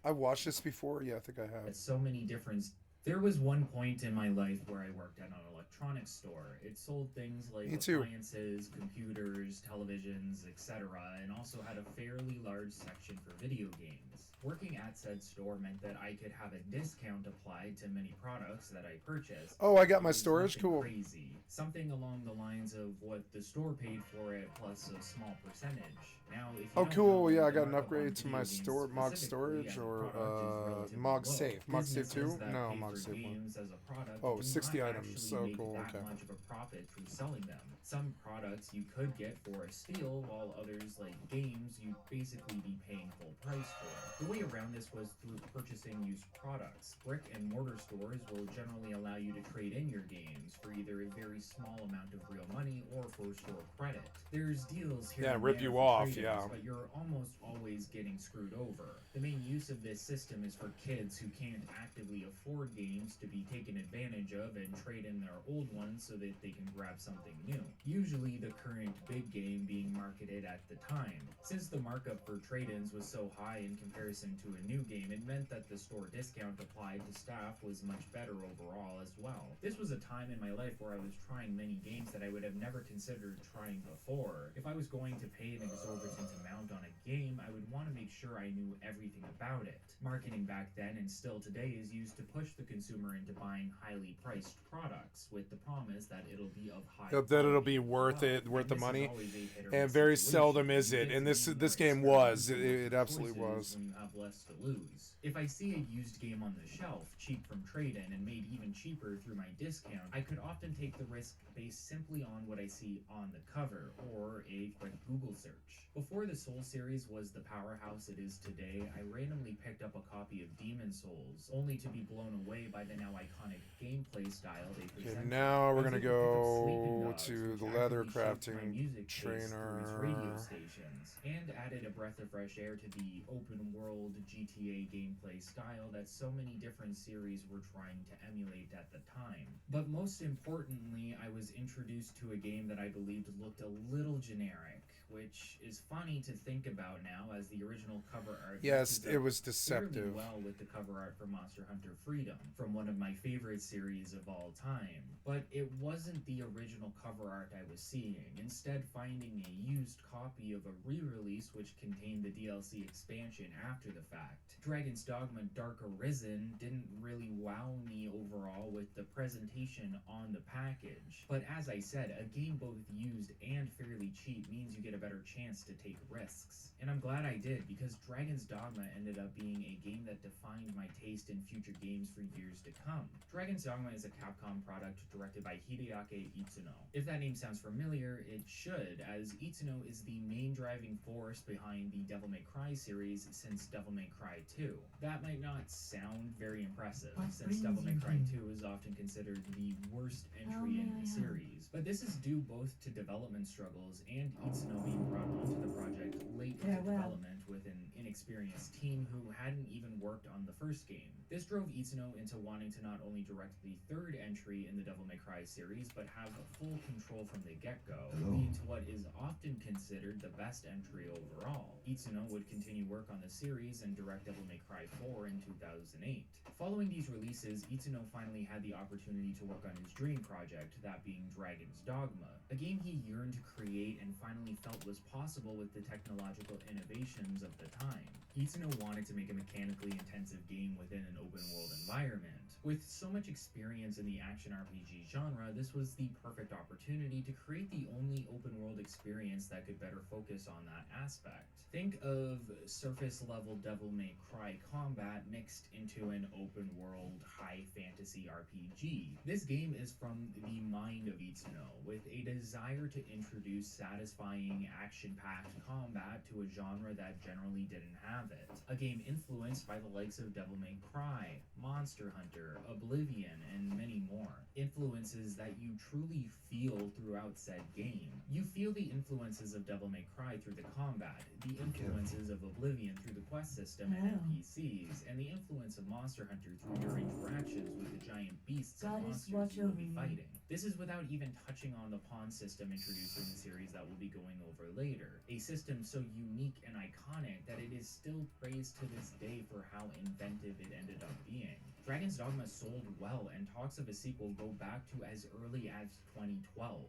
I watched this before. Yeah, I think I have. So many different. There was one point in my life where I worked at an electronics store. It sold things like appliances, computers, televisions, etc., and also had a fairly large section for video games. Working at said store meant that I could have a discount applied to many products that I purchased. Oh, I got my storage. Cool. Crazy. Something along the lines of what the store paid for it plus a small percentage. Now, if you cool. Yeah, I got an upgrade to my mod storage, or Mog WoW. Safe. Mog Safe Businesses 2? that No, pay Mog for Safe 1. games as a product Oh, do 60 not items. actually So make cool. that Okay. much of a profit through selling them. Some products you could get for a steal, while others, like games, you'd basically be paying full price for. The way around this was through purchasing used products. Brick and mortar stores will generally allow you to trade in your games for either a very small amount of real money or for store credit. There's deals here Yeah, and rip there you for off, trade-ins, yeah. but you're almost always getting screwed over. The main use of this system is for kids who can't actively afford games to be taken advantage of and trade in their old ones so that they can grab something new. Usually the current big game being marketed at the time. Since the markup for trade-ins was so high in comparison to a new game, it meant that the store discount applied to staff was much better overall as well. This was a time in my life where I was trying many games that I would have never considered trying before. If I was going to pay an exorbitant amount on a game, I would want to make sure I knew everything about it. Marketing back then and still today is used to push the consumer into buying highly priced products with the promise that it'll be of high Yep, that it'll be quality as worth well. it, worth And the this is money. always a hit or And miss very situation. seldom is You it. get And to this be this more game was. experimental with It your absolutely choices was. when you have less to lose. If I see a used game on the shelf, cheap from trade-in and made even cheaper through my discount, I could often take the risk based simply on what I see on the cover or a quick Google search. Before the Soul series was the powerhouse it is today, I randomly picked up a copy of Demon Souls, only to be blown away by the now iconic gameplay style they Okay, presented. now we're I was gonna able to pick up Sleeping go Dogs, to which the leather actively shaped my crafting music taste through its radio trainer. stations, and added a breath of fresh air to the open world GTA gameplay style that so many different series were trying to emulate at the time. But most importantly, I was introduced to a game that I believed looked a little generic, which is funny to think about now as the original cover art Yes, matches it up was fairly deceptive. well with the cover art for Monster Hunter Freedom, from one of my favorite series of all time. But it wasn't the original cover art I was seeing, instead finding a used copy of a re-release which contained the DLC expansion after the fact. Dragon's Dogma Dark Arisen didn't really wow me overall with the presentation on the package, but as I said, a game both used and fairly cheap means you get a better chance to take risks. And I'm glad I did, because Dragon's Dogma ended up being a game that defined my taste in future games for years to come. Dragon's Dogma is a Capcom product directed by Hideaki Itsuno. If that name sounds familiar, it should, as Itsuno is the main driving force behind the Devil May Cry series since Devil May Cry 2. That might not sound very impressive, since Devil May Cry 2 is often considered the worst entry in the series, but this is due both to development struggles and Itsuno being brought onto the project late into development with an inexperienced team who hadn't even worked on the first game. This drove Itsuno into wanting to not only direct the third entry in the Devil May Cry series, but have full control from the get-go, leading to what is often considered the best entry overall. Itsuno would continue work on the series and direct Devil May Cry 4 in 2008. Following these releases, Itsuno finally had the opportunity to work on his dream project, that being Dragon's Dogma, a game he yearned to create and finally felt was possible with the technological innovations of the time. Itsuno wanted to make a mechanically intensive game within an open-world environment. With so much experience in the action RPG genre, this was the perfect opportunity to create the only open-world experience that could better focus on that aspect. Think of surface-level Devil May Cry combat mixed into an open-world high fantasy RPG. This game is from the mind of Itsuno, with a desire to introduce satisfying, action-packed combat to a genre that generally didn't have it. A game influenced by the likes of Devil May Cry, Monster Hunter, Oblivion, and many more. Influences that you truly feel throughout said game. You feel the influences of Devil May Cry through the combat, the influences of Oblivion through the quest system and NPCs, and the influence of Monster Hunter through your interactions with the giant beasts and monsters you will be fighting. This is without even touching on the pawn system introduced in the series that we'll be going over later. A system so unique and iconic that it is still praised to this day for how inventive it ended up being. Dragon's Dogma sold well, and talks of a sequel go back to as early as 2012.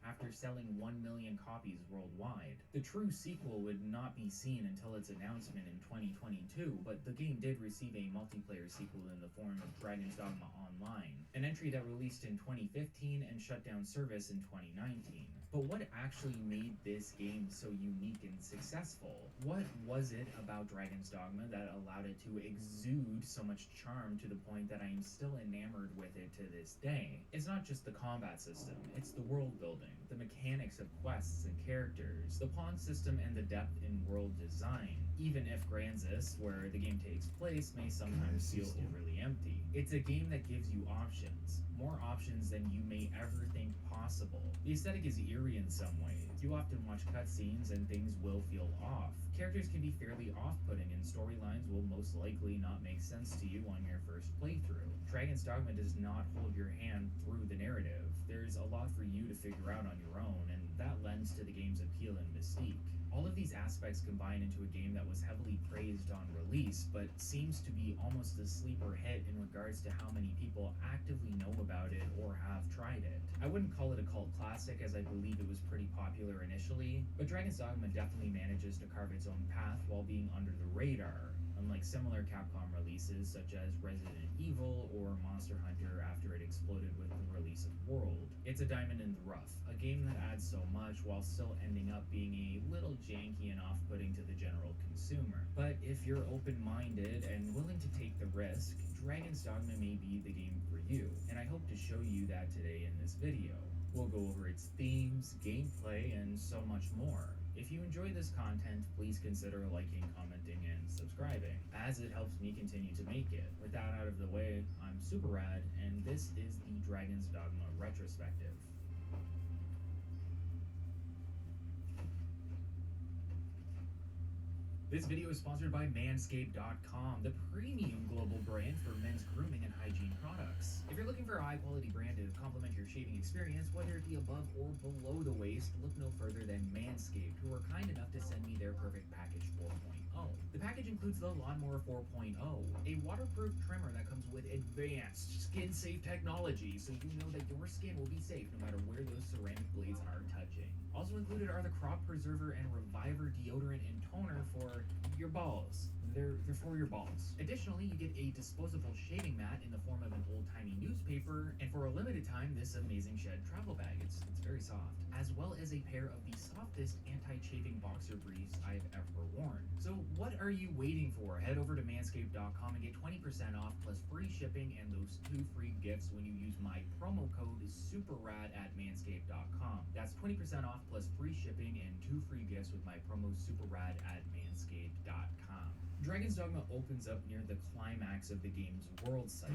after selling 1 million copies worldwide. The true sequel would not be seen until its announcement in 2022, but the game did receive a multiplayer sequel in the form of Dragon's Dogma Online, an entry that released in 2015 and shut down service in 2019. But what actually made this game so unique and successful? What was it about Dragon's Dogma that allowed it to exude so much charm to the point that I am still enamored with it to this day? It's not just the combat system, it's the world building, the mechanics of quests and characters, the pawn system, and the depth in world design. Even if Granzis, where the game takes place, may sometimes feel overly empty. It's a game that gives you options. More options than you may ever think possible. The aesthetic is eerie in some ways. You often watch cutscenes and things will feel off. Characters can be fairly off-putting and storylines will most likely not make sense to you on your first playthrough. Dragon's Dogma does not hold your hand through the narrative. There's a lot for you to figure out on your own, and that lends to the game's appeal and mystique. All of these aspects combine into a game that was heavily praised on release, but seems to be almost a sleeper hit in regards to how many people actively know about it or have tried it. I wouldn't call it a cult classic, as I believe it was pretty popular initially, but Dragon's Dogma definitely manages to carve its own path while being under the radar, unlike similar Capcom releases such as Resident Evil or Monster Hunter after it exploded with the release of World. It's a diamond in the rough, a game that adds so much while still ending up being a little janky and off-putting to the general consumer. But if you're open-minded and willing to take the risk, Dragon's Dogma may be the game for you, and I hope to show you that today in this video. We'll go over its themes, gameplay, and so much more. If you enjoy this content, please consider liking, commenting, and subscribing, as it helps me continue to make it. With that out of the way, I'm Super Rad, and this is the Dragon's Dogma retrospective. This video is sponsored by Manscaped.com, the premium global brand for men's grooming and hygiene products. If you're looking for a high-quality brand to complement your shaving experience, whether it be above or below the waist, look no further than Manscaped, who are kind enough to send me their perfect package 4.0. The package includes the Lawnmower 4.0, a waterproof trimmer that comes with advanced skin-safe technology, so you know that your skin will be safe no matter where those ceramic blades are touching. Also included are the Crop Preserver and Reviver deodorant and toner for your balls. They're for your balls. Additionally, you get a disposable shaving mat in the form of an old-timey newspaper, and for a limited time, this amazing shed travel bag. It's very soft. As well as a pair of the softest anti-chafing boxer briefs I've ever worn. So what are you waiting for? Head over to Manscaped.com and get 20% off plus free shipping and those 2 free gifts when you use my promo code SUPERRAD at Manscaped.com. That's 20% off plus free shipping and 2 free gifts with my promo SUPERRAD at Manscaped.com. Dragon's Dogma opens up near the climax of the game's world cycle,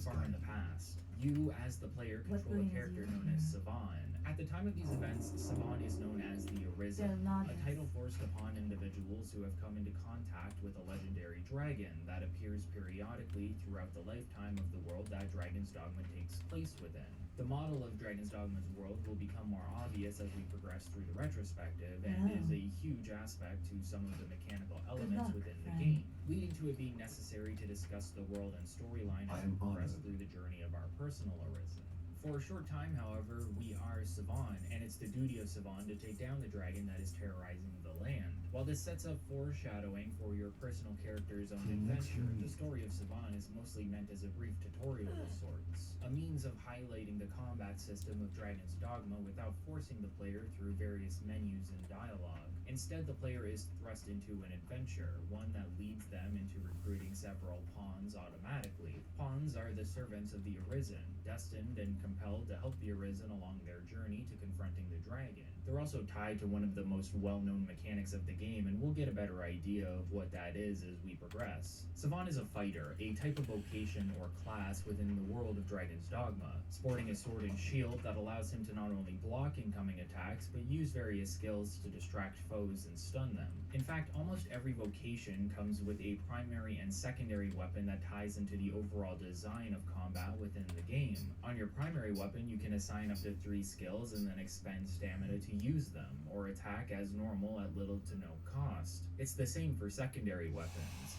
far in the past. You, as the player, control a character known as Savan. At the time of these events, Savan is known as the Arisen, a title forced upon individuals who have come into contact with a legendary dragon that appears periodically throughout the lifetime of the world that Dragon's Dogma takes place within. The model of Dragon's Dogma's world will become more obvious as we progress through the retrospective, and is a huge aspect to some of the mechanical elements within the game, leading to it being necessary to discuss the world and storyline as we progress through the journey of our personal Arisen. For a short time, however, we are Savan, and it's the duty of Savan to take down the dragon that is terrorizing the land. While this sets up foreshadowing for your personal character's own adventure, the story of Savan is mostly meant as a brief tutorial of sorts, a means of highlighting the combat system of Dragon's Dogma without forcing the player through various menus and dialogue. Instead, the player is thrust into an adventure, one that leads them into recruiting several pawns automatically. Pawns are the servants of the Arisen, destined and compelled to help the Arisen along their journey to confronting the dragon. They're also tied to one of the most well-known mechanics of the game, and we'll get a better idea of what that is as we progress. Savan is a fighter, a type of vocation or class within the world of Dragon's Dogma, sporting a sword and shield that allows him to not only block incoming attacks, but use various skills to distract foes and stun them. In fact, almost every vocation comes with a primary and secondary weapon that ties into the overall design design of combat within the game. On your primary weapon, you can assign up to 3 skills and then expend stamina to use them, or attack as normal at little to no cost. It's the same for secondary weapons.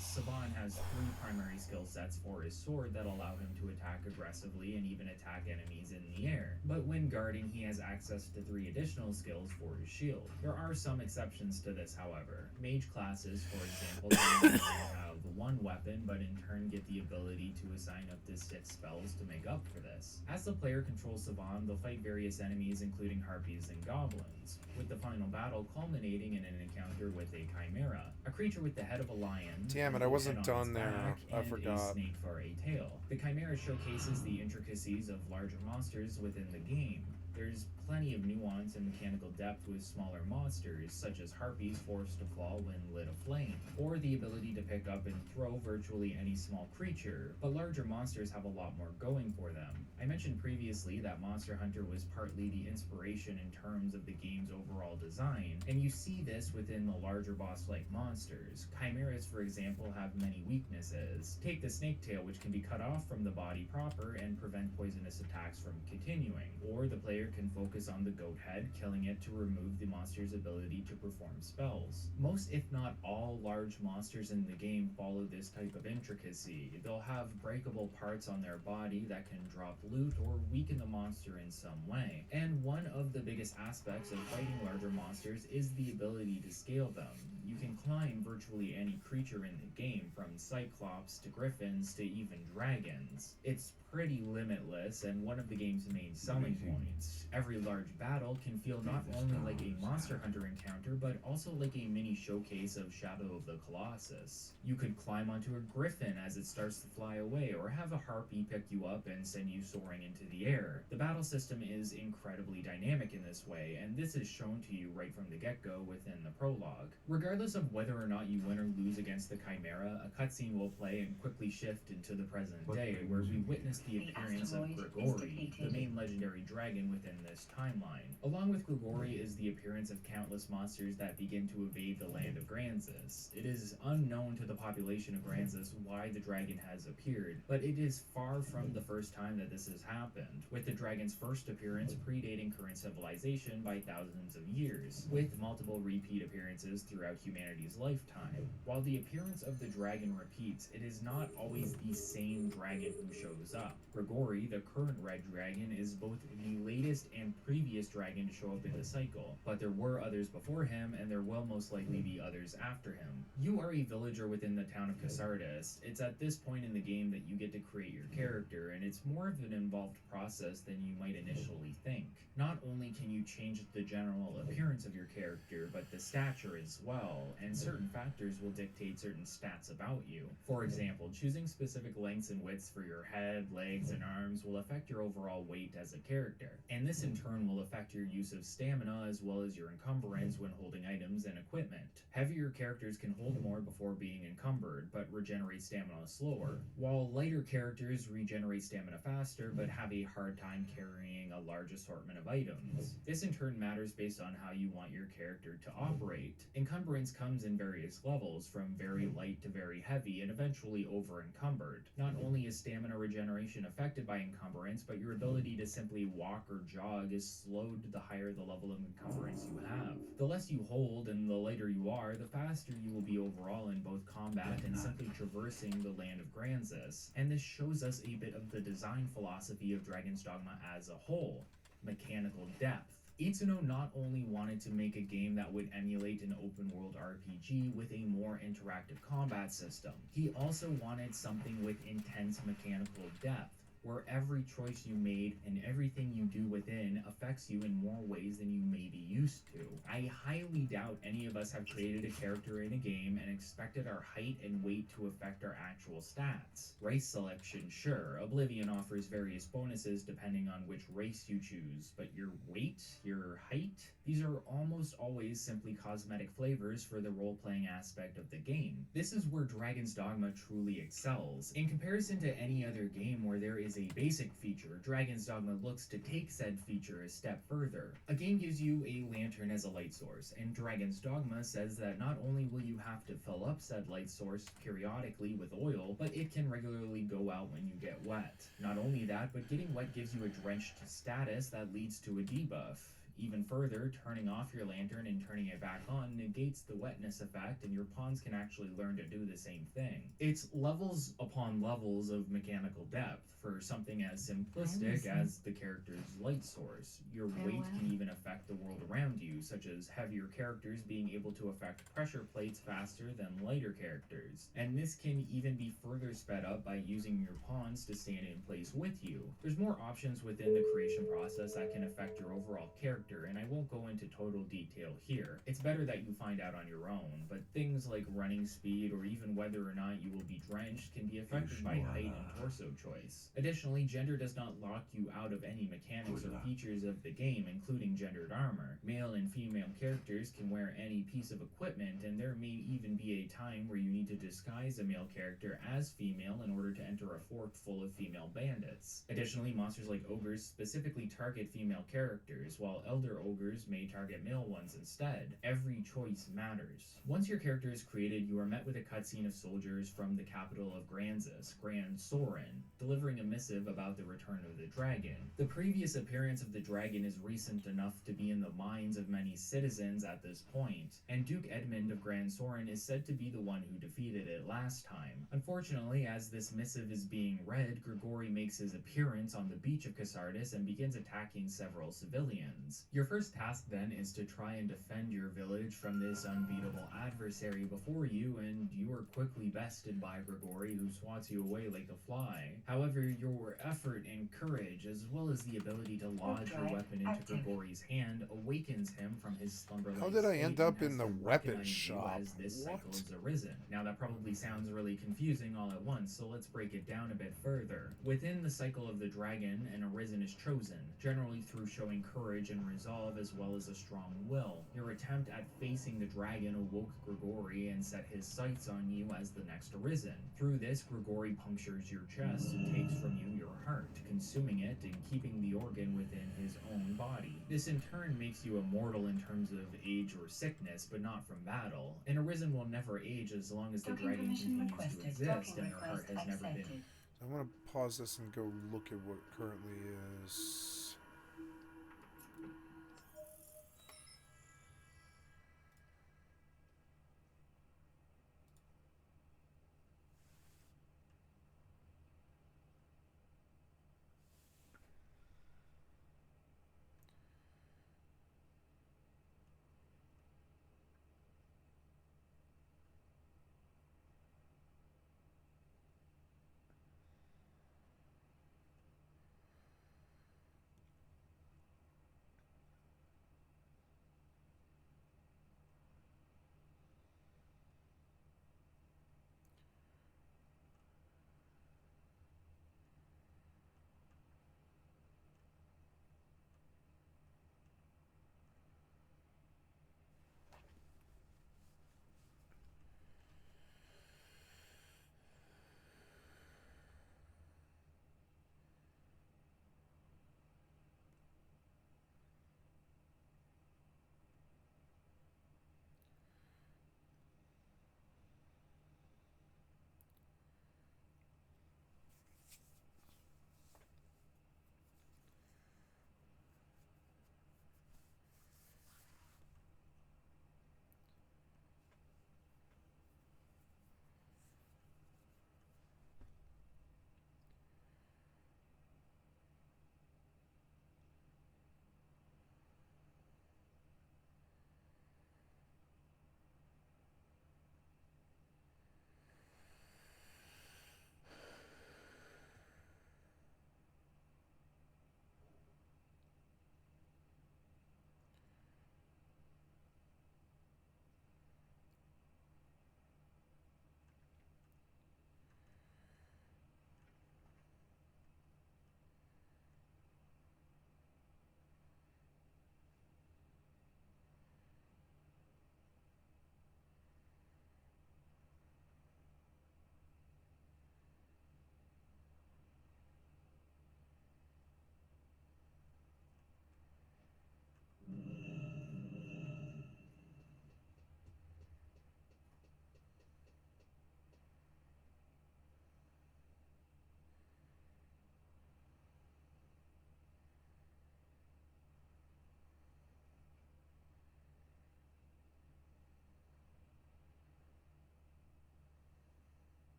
Saban has 3 primary skill sets for his sword that allow him to attack aggressively and even attack enemies in the air. But when guarding, he has access to 3 additional skills for his shield. There are some exceptions to this, however. Mage classes, for example, don't only have 1 weapon, but in turn get the ability to assign up to 6 spells to make up for this. As the player controls Saban, they'll fight various enemies including harpies and goblins, with the final battle culminating in an encounter with a chimera, a creature with the head of a lion. Damn it, I wasn't done there. I forgot. A snake for a tail. The chimera showcases the intricacies of larger monsters within the game. There's plenty of nuance and mechanical depth with smaller monsters, such as harpies forced to fall when lit aflame, or the ability to pick up and throw virtually any small creature, but larger monsters have a lot more going for them. I mentioned previously that Monster Hunter was partly the inspiration in terms of the game's overall design, and you see this within the larger boss-like monsters. Chimeras, for example, have many weaknesses. Take the snake tail, which can be cut off from the body proper and prevent poisonous attacks from continuing, or the player can focus on the goat head, killing it to remove the monster's ability to perform spells. Most, if not all, large monsters in the game follow this type of intricacy. They'll have breakable parts on their body that can drop loot or weaken the monster in some way. And one of the biggest aspects of fighting larger monsters is the ability to scale them. You can climb virtually any creature in the game, from cyclops to griffins to even dragons. It's pretty limitless and one of the game's main selling points. Every large battle can feel not only like a Monster Hunter encounter, but also like a mini showcase of Shadow of the Colossus. You could climb onto a griffin as it starts to fly away, or have a harpy pick you up and send you soaring into the air. The battle system is incredibly dynamic in this way, and this is shown to you right from the get-go within the prologue. Regardless of whether or not you win or lose against the Chimera, a cutscene will play and quickly shift into the present day, where we witness the appearance of Grigori, the main legendary dragon within this timeline. Along with Grigori is the appearance of countless monsters that begin to invade the land of Granzis. It is unknown to the population of Granzis why the dragon has appeared, but it is far from the first time that this has happened, with the dragon's first appearance predating current civilization by thousands of years, with multiple repeat appearances throughout humanity's lifetime. While the appearance of the dragon repeats, it is not always the same dragon who shows up. Grigori, the current red dragon, is both the latest and previous dragon to show up in the cycle, but there were others before him, and there will most likely be others after him. You are a villager within the town of Casardis. It's at this point in the game that you get to create your character, and it's more of an involved process than you might initially think. Not only can you change the general appearance of your character, but the stature as well, and certain factors will dictate certain stats about you. For example, choosing specific lengths and widths for your head, legs, and arms will affect your overall weight as a character, and this in turn will affect your use of stamina as well as your encumbrance when holding items and equipment. Heavier characters can hold more before being encumbered, but regenerate stamina slower, while lighter characters regenerate stamina faster but have a hard time carrying a large assortment of items. This in turn matters based on how you want your character to operate. Encumbrance comes in various levels, from very light to very heavy, and eventually over encumbered. Not only is stamina regeneration affected by encumbrance, but your ability to simply walk or jog is slowed the higher the level of encumbrance you have. The less you hold and the lighter you are, the faster you will be overall in both combat and simply traversing the land of Granzis. And this shows us a bit of the design philosophy of Dragon's Dogma as a whole: mechanical depth. Itsuno not only wanted to make a game that would emulate an open-world RPG with a more interactive combat system, he also wanted something with intense mechanical depth, where every choice you made and everything you do within affects you in more ways than you may be used to. I highly doubt any of us have created a character in a game and expected our height and weight to affect our actual stats. Race selection, sure. Oblivion offers various bonuses depending on which race you choose, but your weight, your height, these are almost always simply cosmetic flavors for the role-playing aspect of the game. This is where Dragon's Dogma truly excels. In comparison to any other game where there is a basic feature, Dragon's Dogma looks to take said feature a step further. A game gives you a lantern as a light source, and Dragon's Dogma says that not only will you have to fill up said light source periodically with oil, but it can regularly go out when you get wet. Not only that, but getting wet gives you a drenched status that leads to a debuff. Even further, turning off your lantern and turning it back on negates the wetness effect, and your pawns can actually learn to do the same thing. It's levels upon levels of mechanical depth for something as simplistic as the character's light source. Your weight can even affect the world around you, such as heavier characters being able to affect pressure plates faster than lighter characters. And this can even be further sped up by using your pawns to stand in place with you. There's more options within the creation process that can affect your overall character, and I won't go into total detail here. It's better that you find out on your own, but things like running speed or even whether or not you will be drenched can be affected by height and torso choice. Additionally, gender does not lock you out of any mechanics or features of the game, including gendered armor. Male and female characters can wear any piece of equipment, and there may even be a time where you need to disguise a male character as female in order to enter a fort full of female bandits. Additionally, monsters like ogres specifically target female characters, while elder ogres may target male ones instead. Every choice matters. Once your character is created, you are met with a cutscene of soldiers from the capital of Granzis, Grand Soren, delivering a missive about the return of the dragon. The previous appearance of the dragon is recent enough to be in the minds of many citizens at this point, and Duke Edmund of Grand Soren is said to be the one who defeated it last time. Unfortunately, as this missive is being read, Grigori makes his appearance on the beach of Casardis and begins attacking several civilians. Your first task then is to try and defend your village from this unbeatable adversary before you, and you are quickly bested by Grigori, who swats you away like a fly. However, your effort and courage, as well as the ability to lodge your weapon into Grigori's hand, awakens him from his slumber. How did I end up in the weapon shop? As this What? cycle has arisen. Now that probably sounds really confusing all at once, so let's break it down a bit further. Within the cycle of the dragon, an arisen is chosen, generally through showing courage and resolve as well as a strong will. Your attempt at facing the dragon awoke Grigori and set his sights on you as the next arisen. Through this, Grigori punctures your chest and takes from you your heart, consuming it and keeping the organ within his own body. This in turn makes you immortal in terms of age or sickness, but not from battle. An arisen will never age as long as the dragon continues to exist and their heart has never been. I want to pause this and go look at what currently is.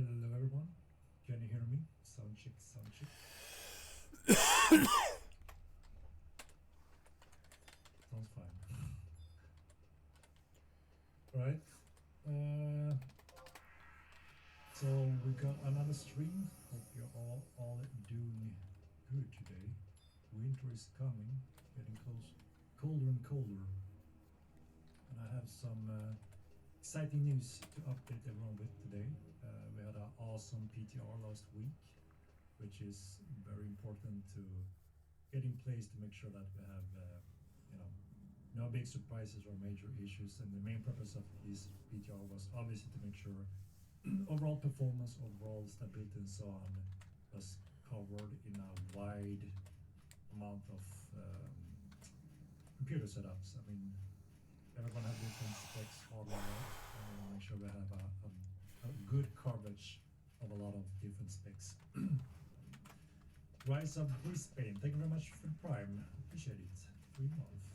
Hello everyone. Can you hear me? Sound check, sound check. Sounds fine. Right. So we got another stream. Hope you're all doing good today. Winter is coming, getting close, colder and colder. And I have some exciting news to update everyone with today. We had an awesome PTR last week, which is very important to get in place to make sure that we have, no big surprises or major issues. And the main purpose of this PTR was obviously to make sure overall performance, overall stability, and so on was covered in a wide amount of computer setups. I mean, everyone has different specs, hardware, and we want to make sure we have a good coverage of a lot of different specs. Rise of Brisbane, thank you very much for the Prime. Appreciate it. 3 months.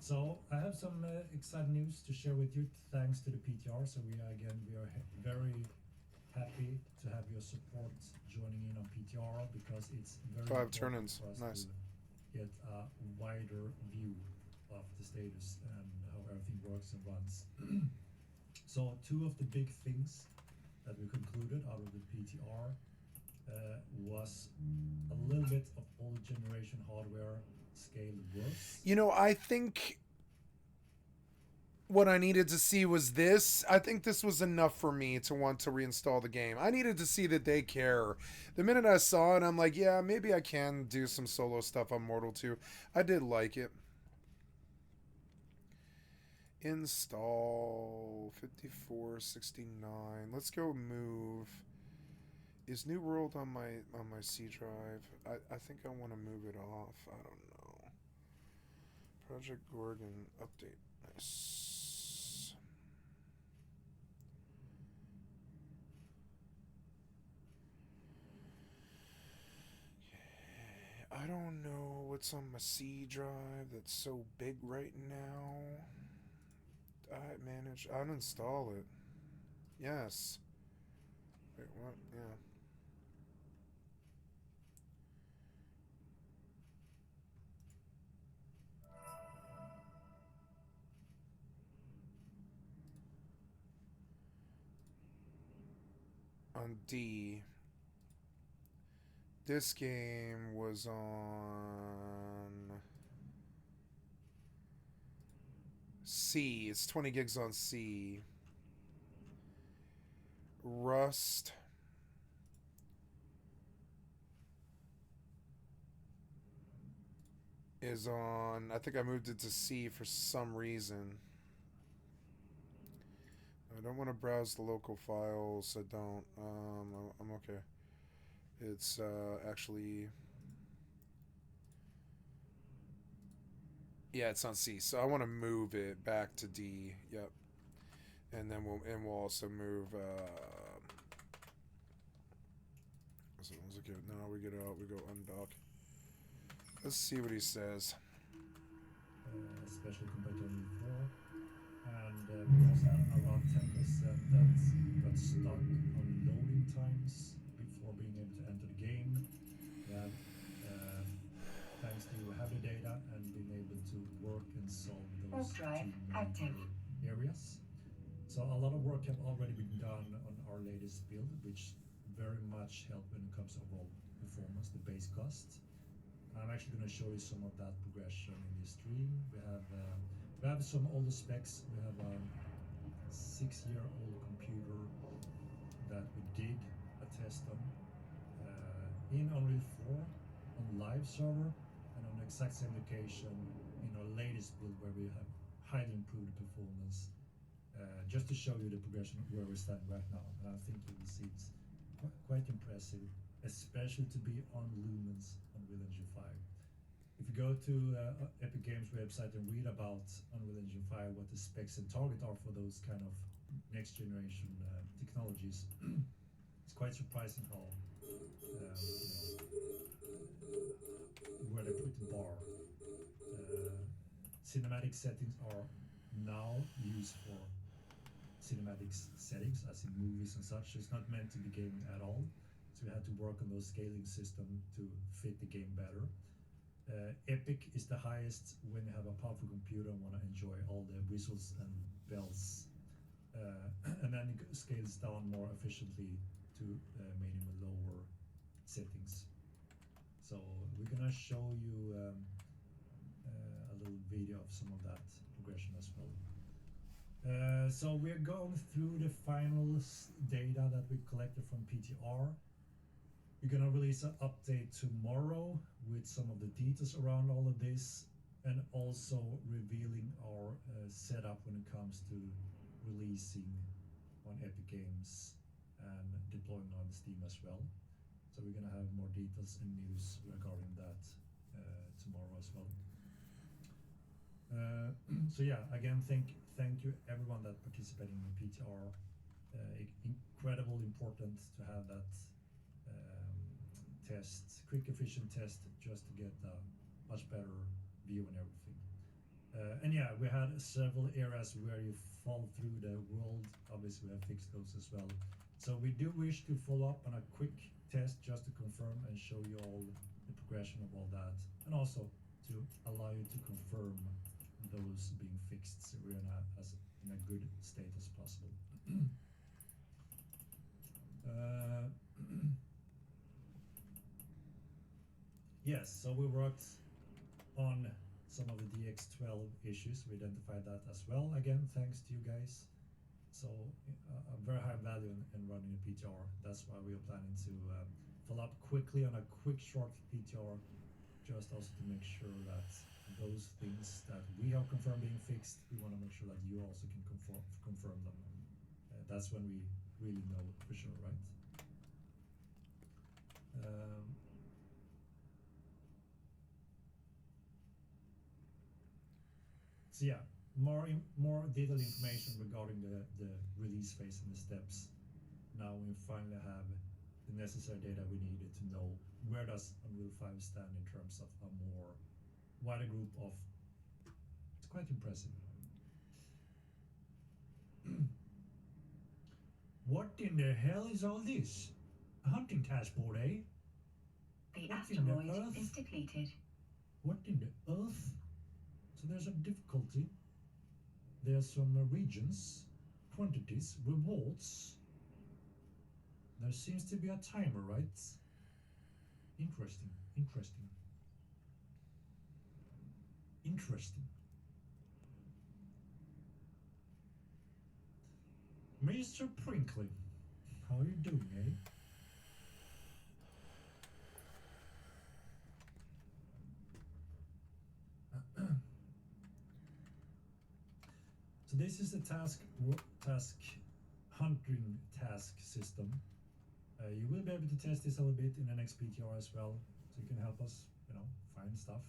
So I have some exciting news to share with you thanks to the PTR. So we are very happy to have your support joining in on PTR because it's very 5 important turn-ins. for us Nice. to get a wider view of the status and how everything works and runs. So 2 of the big things that we concluded out of the PTR was a little bit of old generation hardware scaled worse. You know, I think what I needed to see was this. I think this was enough for me to want to reinstall the game. I needed to see that they care. The minute I saw it, I'm like, yeah, maybe I can do some solo stuff on Mortal 2. I did like it. Install 5469. Let's go move. Is New World on my C drive? I think I want to move it off. I don't know. Project Gorgon update. Nice. I don't know what's on my C drive that's so big right now. I manage. Uninstall it. Yes. Wait, what? Yeah. On D. This game was on C. It's 20 gigs on C. Rust. Is on, I think I moved it to C for some reason. I don't want to browse the local files. I don't. I'm okay. It's actually, yeah, it's on C. So I want to move it back to D. Yep. And then we'll also move. So let's get now we get out. We go undock. Let's see what he says. Especially compared to before. And we also had around 10% that got stuck on loading times before being able to enter the game. That thanks to heavy data and being able to work and solve those 2 major areas. So a lot of work have already been done on our latest build, which very much helped when it comes to overall performance, the base cost. I'm actually going to show you some of that progression in this stream. We have some older specs. We have a 6-year-old computer that we did a test on in Unreal 4 on live server and on the exact same location in our latest build where we have highly improved performance. Just to show you the progression of where we stand right now, and I think you will see it's quite impressive, especially to be on Lumens on Unreal Engine 5. If you go to Epic Games website and read about Unreal Engine 5, what the specs and target are for those kind of next generation technologies, it's quite surprising how where they put the bar. Cinematic settings are now used for cinematic settings, as in movies and such. So it's not meant to be gaming at all. So we had to work on those scaling system to fit the game better. Epic is the highest when you have a powerful computer and want to enjoy all the whistles and bells. And then it scales down more efficiently to medium and lower settings. So we're gonna show you a little video of some of that progression as well. So we're going through the final data that we collected from PTR. We're gonna release an update tomorrow with some of the details around all of this, and also revealing our setup when it comes to releasing on Epic Games and deploying on Steam as well. So we're gonna have more details and news regarding that tomorrow as well. So yeah, again, thank you everyone that participating in PTR. Incredible important to have that test, quick efficient test, just to get a much better view and everything. And yeah, we had several areas where you fall through the world. Obviously, we have fixed those as well. So we do wish to follow up on a quick test just to confirm and show you all the progression of all that, and also to allow you to confirm those being fixed, so we're in a good state as possible. Yes, so we worked on some of the DX12 issues. We identified that as well. Again, thanks to you guys. So a very high value in running a PTR. That's why we are planning to follow up quickly on a quick short PTR, just also to make sure that those things that we have confirmed being fixed, we want to make sure that you also can confirm them. That's when we really know for sure, right? So yeah, more detailed information regarding the release phase and the steps. Now we finally have the necessary data we needed to know where does Unreal 5 stand in terms of a more wider group of. It's quite impressive. What in the hell is all this? A hunting task board, eh? The What asteroid in the earth? is depleted. What in the earth? So there's a difficulty. There's some regions, quantities, rewards. There seems to be a timer, right? Interesting, interesting. Interesting. Mr. Prinkley, how are you doing, eh? So this is the hunting task system. You will be able to test this a little bit in the next PTR as well, so you can help us, find stuff,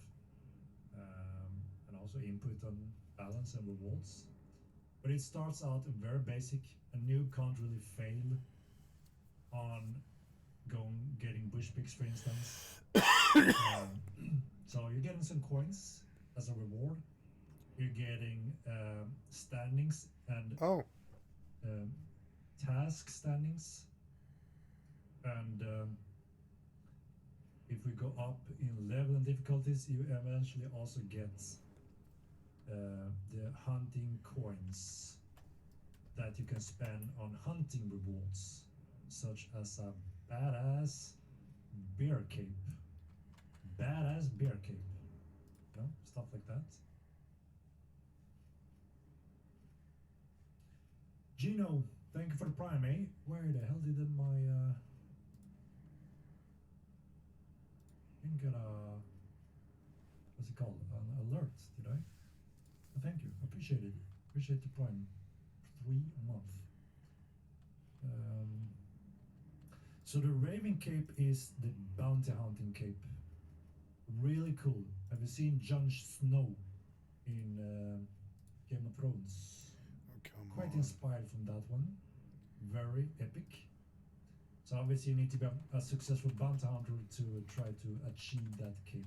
and also input on balance and rewards. But it starts out very basic. A noob can't really fail on getting bush picks, for instance. So you're getting some coins as a reward. You're getting standings and task standings. And if we go up in level and difficulties, you eventually also get the hunting coins that you can spend on hunting rewards, such as a badass bear cape. Badass bear cape. Stuff like that. Gino, thank you for the prime, eh? Where the hell did my didn't get a, what's it called? An alert, did I? Oh, thank you. Appreciate it. Appreciate the prime. 3 months. So the Raven Cape is the bounty hunting cape. Really cool. Have you seen Jon Snow in Game of Thrones? Quite inspired from that one. Very epic. So obviously you need to be a successful bounty hunter to try to achieve that cape.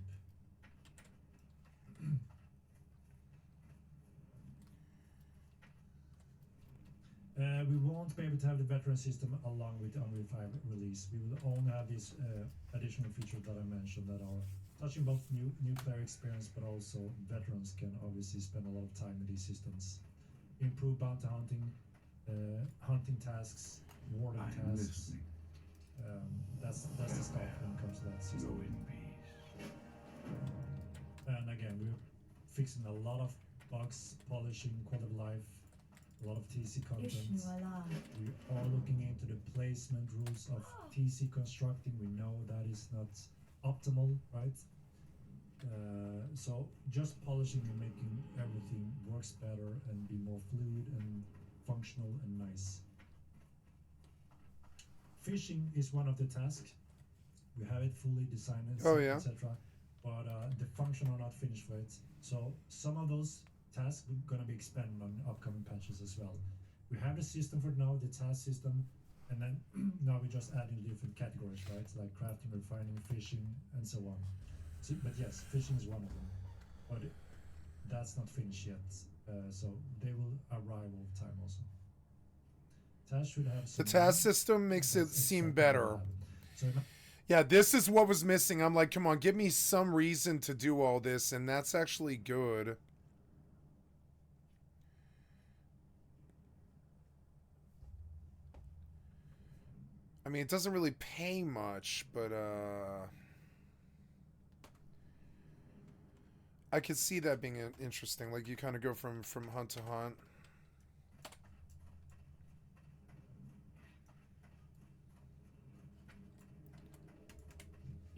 won't be able to have the veteran system along with the Unreal 5 release. We will only have these additional features that I mentioned that are touching both new player experience, but also veterans can obviously spend a lot of time in these systems. Improve bounty hunting, hunting tasks, warding tasks. That's the start when it comes to that system. And again, we're fixing a lot of bugs, polishing quality of life, a lot of TC content. We are looking into the placement rules of TC constructing. We know that is not optimal, right? So just polishing and making everything works better and be more fluid and functional and nice. Fishing is one of the tasks. We have it fully designed, etc. But the function are not finished for it. So some of those tasks are going to be expanded on upcoming patches as well. We have the system for now, the task system, and then now we're just adding different categories, right? Like crafting, refining, fishing, and so on. So, but yes, fishing is one of them. But that's not finished yet. So they will arrive over time also. Task should have the task system makes it seem better. Yeah, this is what was missing. I'm like, come on, give me some reason to do all this, and that's actually good. I mean, it doesn't really pay much, but I could see that being interesting. Like, you kind of go from hunt to hunt.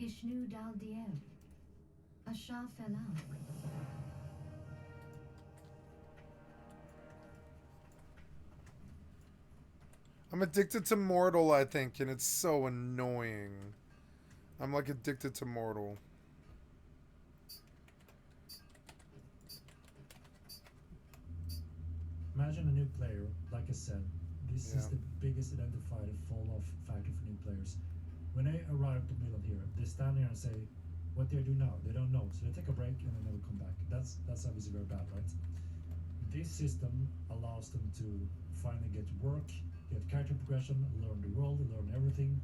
Ishnu Daldiel. Asha Fela. I'm addicted to Mortal, I think, and it's so annoying. I'm like addicted to Mortal. Imagine a new player, like I said, this is the biggest identified fall-off factor for new players. When they arrive to Milan here, they stand here and say, what do I do now? They don't know, so they take a break and they never come back. That's obviously very bad, right? This system allows them to finally get work, get character progression, learn the world, learn everything,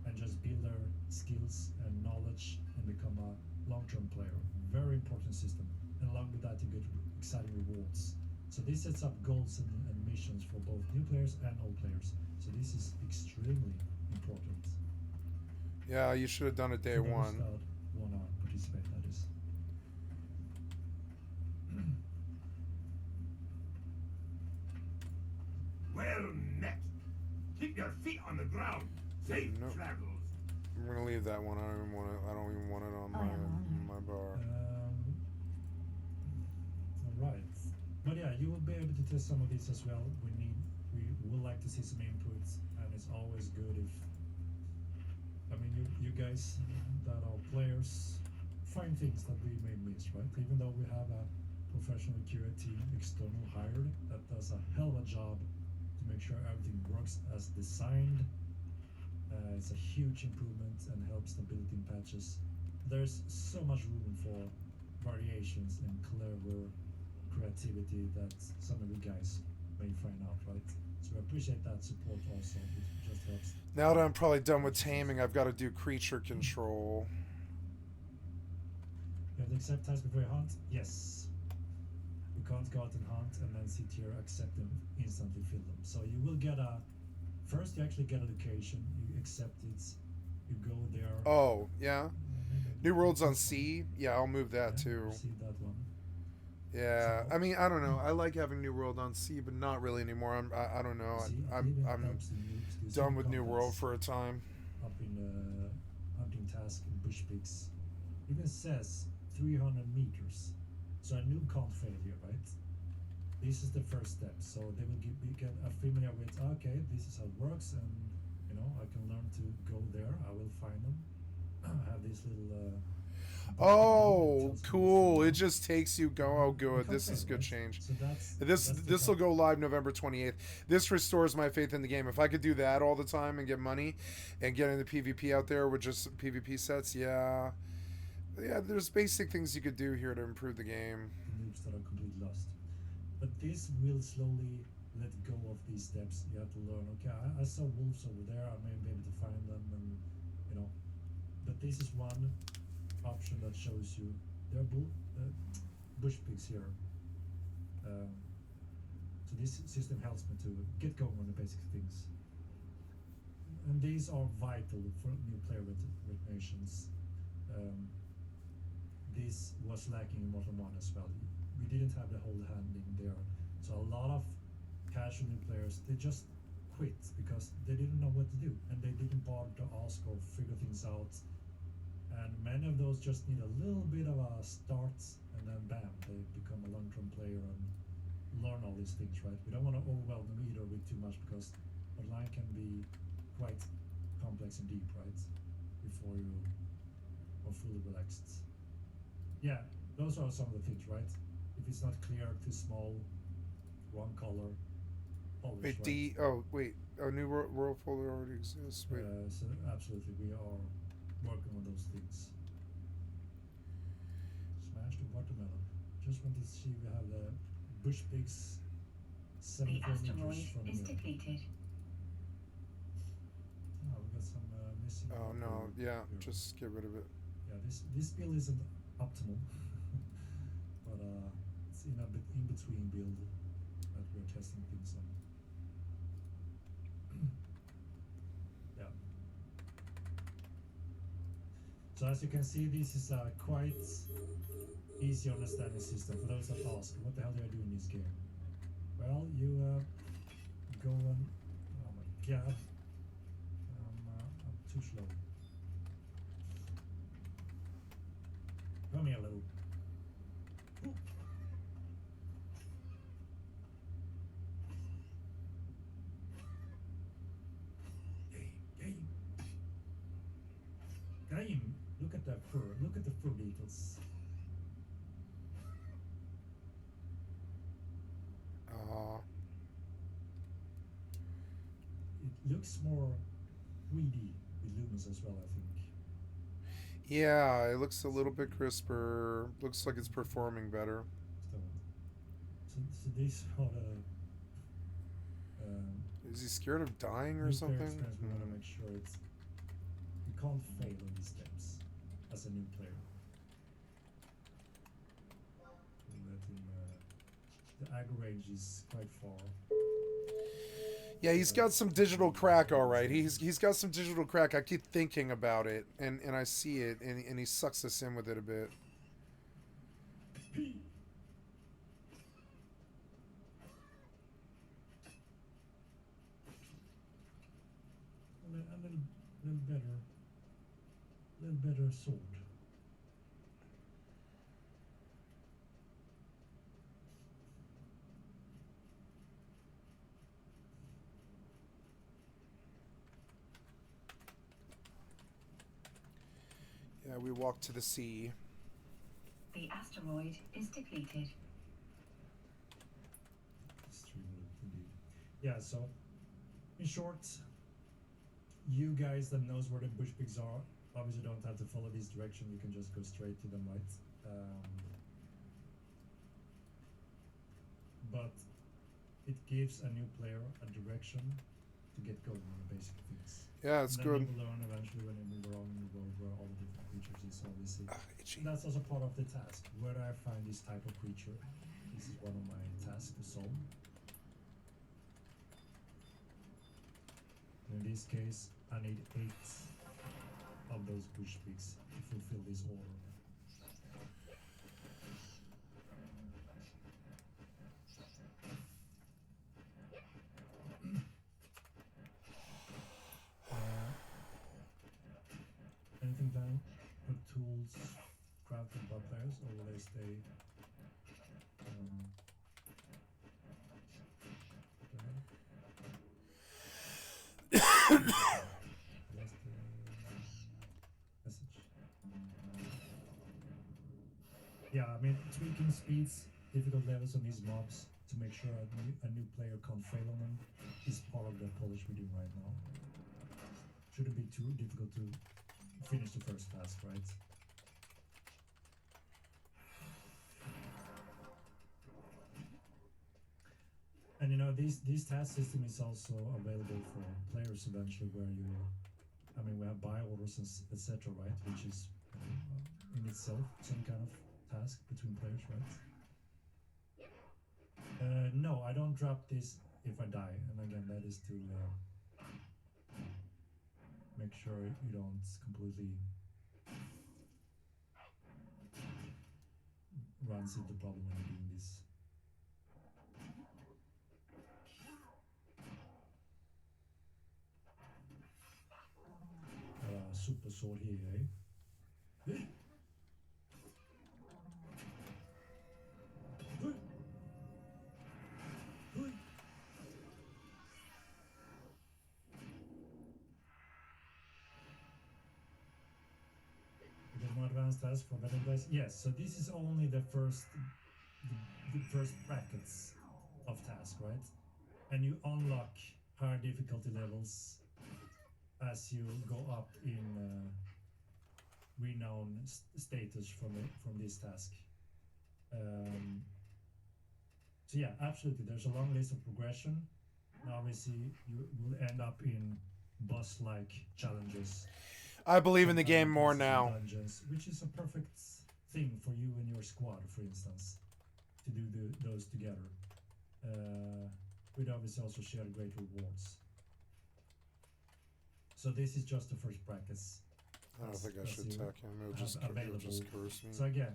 and just build their skills and knowledge and become a long-term player. Very important system. And along with that, you get exciting rewards. So this sets up goals and missions for both new players and old players. So this is extremely important. Yeah, you should have done it day one. Want to participate, that is. Well met. Keep your feet on the ground. Safe travels. I'm gonna leave that one. I don't even want it on my bar. All right. But yeah, you will be able to test some of these as well. We would like to see some inputs, and it's always good if, I mean, you guys that are players find things that we may miss, right? Even though we have a professional QA team, external hired, that does a hell of a job to make sure everything works as designed. It's a huge improvement and helps stability in patches. There's so much room for variations and clever creativity that some of you guys may find out, right? So I appreciate that support also. It just helps. Now that I'm probably done with taming, I've got to do creature control. You have to accept tasks before you hunt? Yes. You can't go out and hunt and then sit here, accept them, instantly fill them. So you will get first you actually get a location, you accept it, you go there. Oh, yeah? New Worlds on C? Yeah, I'll move that too. See that one. Yeah, I mean, I don't know. I like having New World on C, but not really anymore. I don't know. I'm done with New World for a time. Up in the hunting task in Bush Peaks, even says 300 meters. So a noob can't fail here, right? This is the first step. So they will get familiar with, okay, this is how it works, and you know, I can learn to go there. I will find them. I have this little. Oh, cool! It just takes you go. Oh, good. This is good change. So this will go live November 28th. This restores my faith in the game. If I could do that all the time and get money, and get into PvP out there with just PvP sets, yeah. There's basic things you could do here to improve the game. Noobs that are completely lost, but this will slowly let go of these steps. You have to learn. Okay, I saw wolves over there. I may be able to find them, and you know. But this is one option that shows you there are bush pigs here. So this system helps me to get going on the basic things. And these are vital for new player recognitions. This was lacking in Mortal 1 as well. We didn't have the whole handling there. So a lot of casual new players, they just quit because they didn't know what to do and they didn't bother to ask or figure things out. And many of those just need a little bit of a start and then bam, they become a long-term player and learn all these things, right? We don't want to overwhelm the meter with too much because online can be quite complex and deep, right? Before you are fully relaxed. Yeah, those are some of the things, right? If it's not clear, too small, wrong color, polish, wait, right? oh, wait. A new world folder already exists. Wait. So absolutely, we are working on those things. Smash the watermelon. Just wanted to see we have the bush pigs 74 The meters asteroid from is here. depleted. Oh, we got some missing. Oh no, yeah, here. just get rid of it. Yeah, this build isn't optimal, but it's in between build that we're testing things on. Yeah. So as you can see, this is a quite easy understanding system for those that ask, what the hell do I do in this game? Well, you go and, oh my god, I'm too slow. Come here, little. Ooh. Game, look at that fur. Look at the fur details. It looks more 3D with Lumos as well, I think. Yeah, it looks a little bit crisper. Looks like it's performing better. So these are the... Is he scared of dying or something? We want to make sure you can't fail on these steps as a new player. The aggro range is quite far. Yeah, he's got some digital crack, all right. He's got some digital crack. I keep thinking about it, and I see it, and he sucks us in with it a bit. A little better sword. Yeah, we walk to the sea. The asteroid is depleted. Indeed. Yeah, so in short, you guys that knows where the bush pigs are obviously don't have to follow this direction. You can just go straight to them, right? But it gives a new player a direction to get going on the basic things. Yeah, it's good. You will learn eventually when you move around in the world where all the different creatures is obviously. And that's also part of the task. Where do I find this type of creature? This is one of my tasks to solve. In this case, I need 8 of those bush pigs to fulfill this order. Anything done for tools crafted by players, or will they stay? That's the message. Yeah, I mean, tweaking speeds, difficult levels on these mobs to make sure a new player can't fail on them is part of the polish we're doing right now. Shouldn't be too difficult to finish the first task, right? And you know, this task system is also available for players eventually, where you, I mean, we have buy orders and etc., right? Which is in itself some kind of task between players, right? No, I don't drop this if I die, and again, that is to make sure you don't completely runs into the problem when you're doing this. Super sword here, eh? More advanced tasks for better guys. Yes, so this is only the first brackets of task, right? And you unlock higher difficulty levels as you go up in renown status from this task. So yeah, absolutely. There's a long list of progression. And obviously, you will end up in boss-like challenges. I believe in the game more now. Dungeons, which is a perfect thing for you and your squad, for instance, to do those together. We'd obviously also share great rewards. So this is just the first brackets. I don't think I should attack him. He'll just curse me. So again,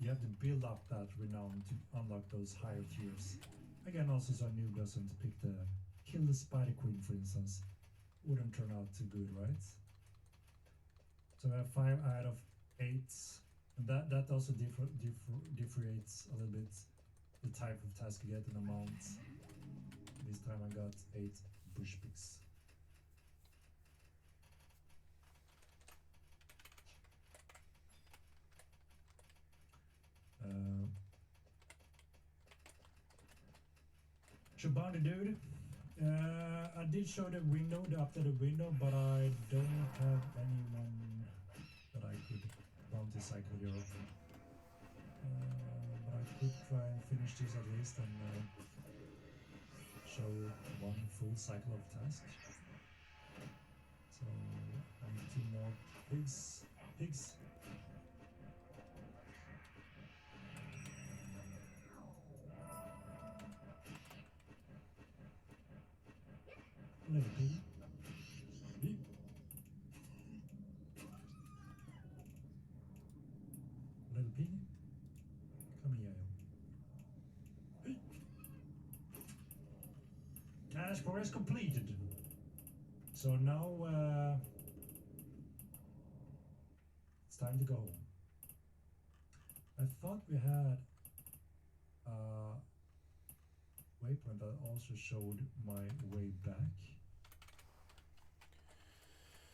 you have to build up that renown to unlock those higher tiers. Again, also so a noob doesn't pick the kill the Spider Queen, for instance. Wouldn't turn out too good, right? So we have 5 out of 8. And that also differentiates a little bit the type of task you get and amount. This time I got 8 bush picks. Shabani dude, I did show the window, the updated window, but I don't have anyone that I could bounty cycle here. But I could try and finish this at least and show one full cycle of tasks. So I need 2 more pigs. Little piggy. Beep. Little piggy. Come here. Beep. Task force completed. So now it's time to go home. I thought we had a waypoint that also showed my way back.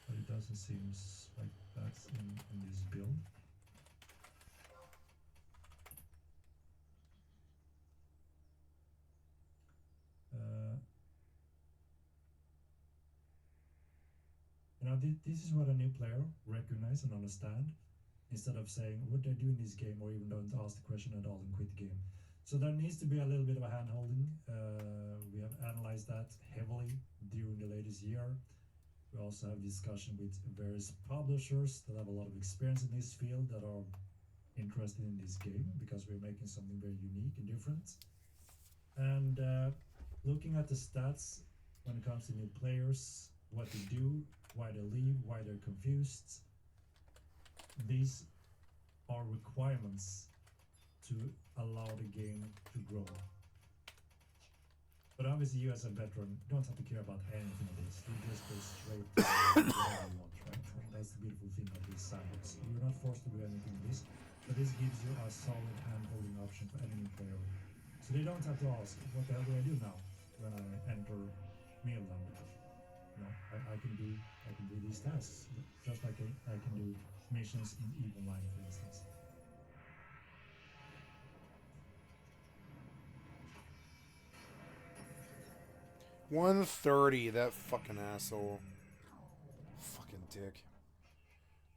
But it doesn't seem like that's in this build. You know, this is what a new player recognize and understand, instead of saying, what do I do in this game, or even don't ask the question at all and quit the game. So there needs to be a little bit of a hand-holding. We have analyzed that heavily during the latest year. We also have discussion with various publishers that have a lot of experience in this field that are interested in this game, because we're making something very unique and different. And looking at the stats when it comes to new players, what they do, why they leave, why they're confused. These are requirements to allow the game to grow. But obviously you as a veteran don't have to care about anything of this. You just go straight to whatever you want, right? And that's the beautiful thing of this sandbox. You're not forced to do anything of this, but this gives you a solid hand-holding option for any new player. So they don't have to ask, what the hell do I do now when I enter Mainland? You know, I can do these tasks, just like I can do missions in EvE Online, for instance. $130, that fucking asshole. Fucking dick.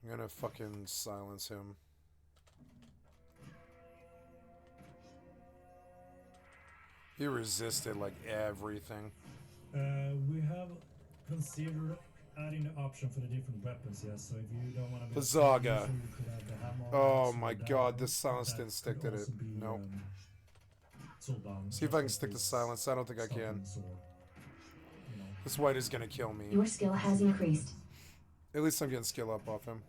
I'm gonna fucking silence him. He resisted like everything. We have considered adding the option for the different weapons, yes. So if you don't want to be Bazaga. you could have the hammer. Oh axe, my or god, dagger. this silence That didn't stick, could did it? also be, Nope. soulbound, See if just I can like stick to this silence. I don't think I can. stomping sword. You know. This white is gonna kill me. Your skill has increased. At least I'm getting skill up off him.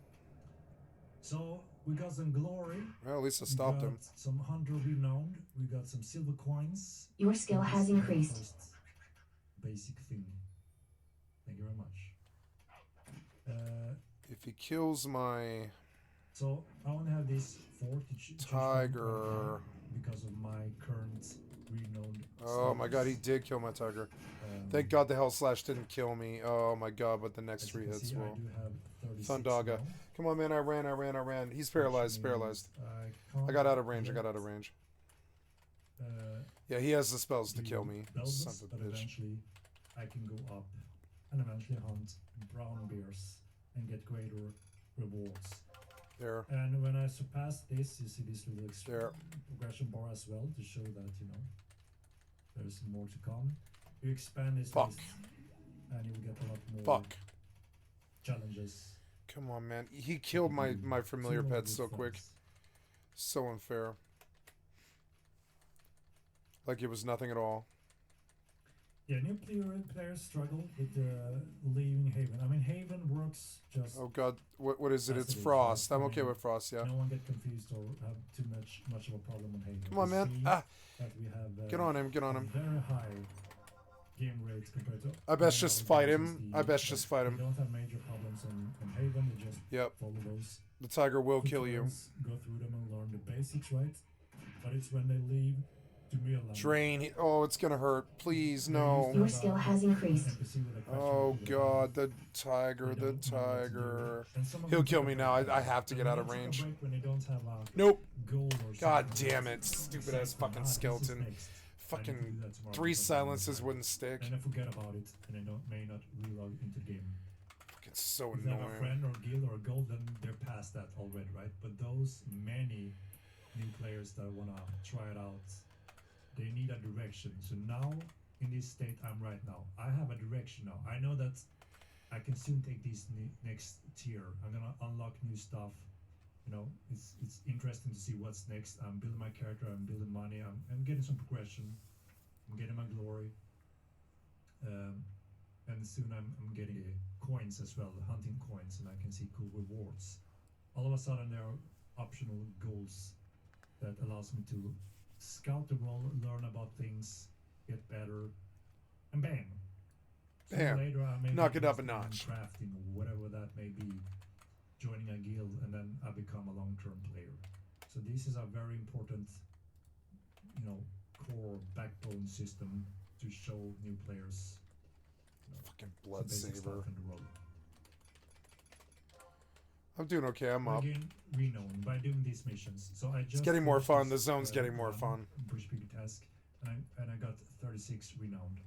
So we got some glory. Well, at least I We stopped got him. some hunter renowned. We got some silver coins. Your skill And has this is the increased. first basic thing. Thank you very much. If he kills my So I only have this 4 to choose from tiger. because of my current renowned. Oh my god, he status. did kill my tiger. Um, Thank god the hell slash didn't kill me. Oh my god, but the next as you 3 can hits see, will. I do have 36 Thundaga. now, Come on, man, I ran. He's paralyzed, which means paralyzed. can't I got out of range, I yet, got out of range. uh, Yeah, he has the spells to do kill me. Belbus, Son of a but bitch. eventually I can go up and eventually hunt brown bears and get greater rewards. There. And when I surpass this, you see this little There. progression bar as well to show that, you know, there's more to come. You expand this Fuck. list and you will get a lot more Fuck. challenges. Come on, man. He killed my familiar Two more pet good so quick. fights. So unfair. Like it was nothing at all. Yeah, new players struggle with leaving Haven. I mean, Haven works just. Oh god, what is it? As It's it is, Frost. right? I'm I okay mean, with Frost, yeah. No one get confused or have too much of a problem on Haven. Come on, We man. see Ah, that we have, get on him, get on a him. very high game rate compared to. I best just fight him. games, I best just fight They him. don't have major problems on Haven. They just Yep. follow those. The tiger will kill you. tutorials, Go through them and learn the basics, right? But it's when they leave to Mirland. Drain. Oh, it's gonna hurt. Please, They no. use Your the, skill has increased. NPC with a question Oh to the god, player. the tiger, They the don't know what to do. tiger. And some of He'll them kill take me a now. break. I have to And get out they of take a range. break when they don't have a Nope. goal or God something. damn it. Stupid ass Exactly. fucking This is skeleton. next. I need to do Fucking that tomorrow 3 because silences I wouldn't stick. And I forget about it, and I may not relog into the game. Fucking so If they have a annoying. friend or guild or a goal, then they're past that already, right? But those many new players that wanna try it out, they need a direction. So now, in this state I'm right now, I have a direction now. I know that I can soon take this next tier. I'm gonna unlock new stuff. You know, it's interesting to see what's next. I'm building my character. I'm building money. I'm getting some progression. I'm getting my glory. And soon I'm getting coins as well, hunting coins, and I can see cool rewards. All of a sudden there are optional goals that allows me to scout the world, learn about things, get better, and bam. Sooner or Bam. later I may Knock be it up a interested in notch. crafting or whatever that may be, joining a guild, and then I become a long-term player. So this is a very important, you know, core backbone system to show new players, you know, Fucking some blood basic saber. stuff in the world. I'm doing okay. I'm up. Again, renowned by doing these missions. So I just It's getting more finished fun. The this, zone's getting more one fun. Bush Pig task, and I got 36 renowned.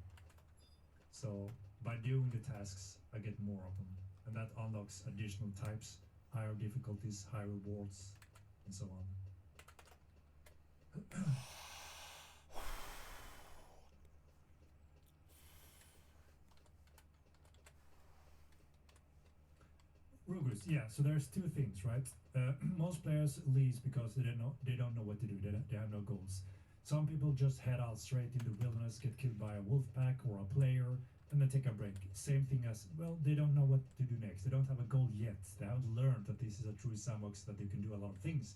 So by doing the tasks, I get more of them, and that unlocks additional types, higher difficulties, higher rewards, and so on. Rugus, yeah. So there's two things, right? Most players leave because they don't know what to do. They have no goals. Some people just head out straight into the wilderness, get killed by a wolf pack or a player, and then take a break. Same thing as, well, they don't know what to do next. They don't have a goal yet. They haven't learned that this is a true sandbox, that you can do a lot of things.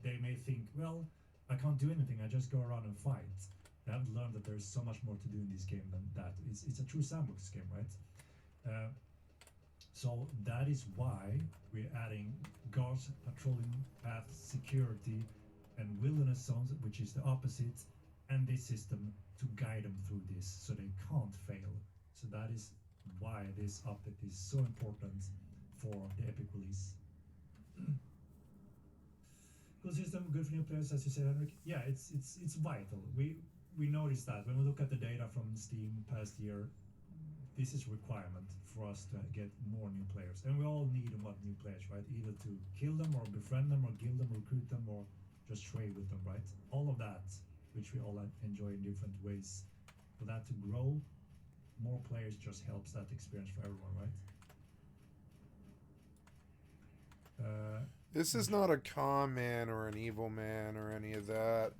They may think, well, I can't do anything. I just go around and fight. They haven't learned that there's so much more to do in this game than that. It's a true sandbox game, right? So that is why we're adding guards, patrolling path, security, and wilderness zones, which is the opposite, and this system to guide them through this so they can't fail. So that is why this update is so important for the Epic release. Good system, good for new players, as you said, Henrik. Yeah, it's vital. We noticed that when we look at the data from Steam past year, this is a requirement for us to get more new players, and we all need what new players, right? Either to kill them or befriend them or guild them, recruit them, or just trade with them, right? All of that which we all enjoy in different ways. For that to grow, more players just helps that experience for everyone, right? This is not a con man or an evil man or any of that.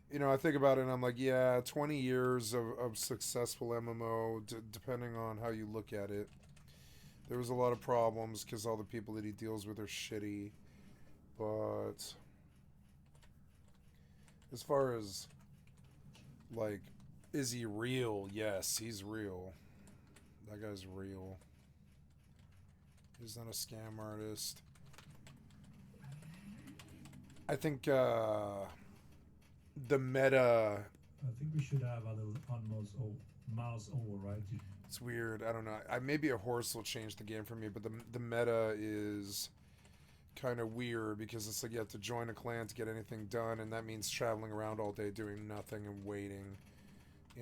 You know, I think about it and I'm like, yeah, 20 years of successful MMO, depending on how you look at it. There was a lot of problems because all the people that he deals with are shitty. But as far as, like, is he real? Yes, he's real. That guy's real. He's not a scam artist. I think the meta... I think we should have a little mouse over, right? It's weird. I don't know. Maybe a horse will change the game for me, but the meta is kind of weird because it's like you have to join a clan to get anything done, and that means traveling around all day doing nothing and waiting.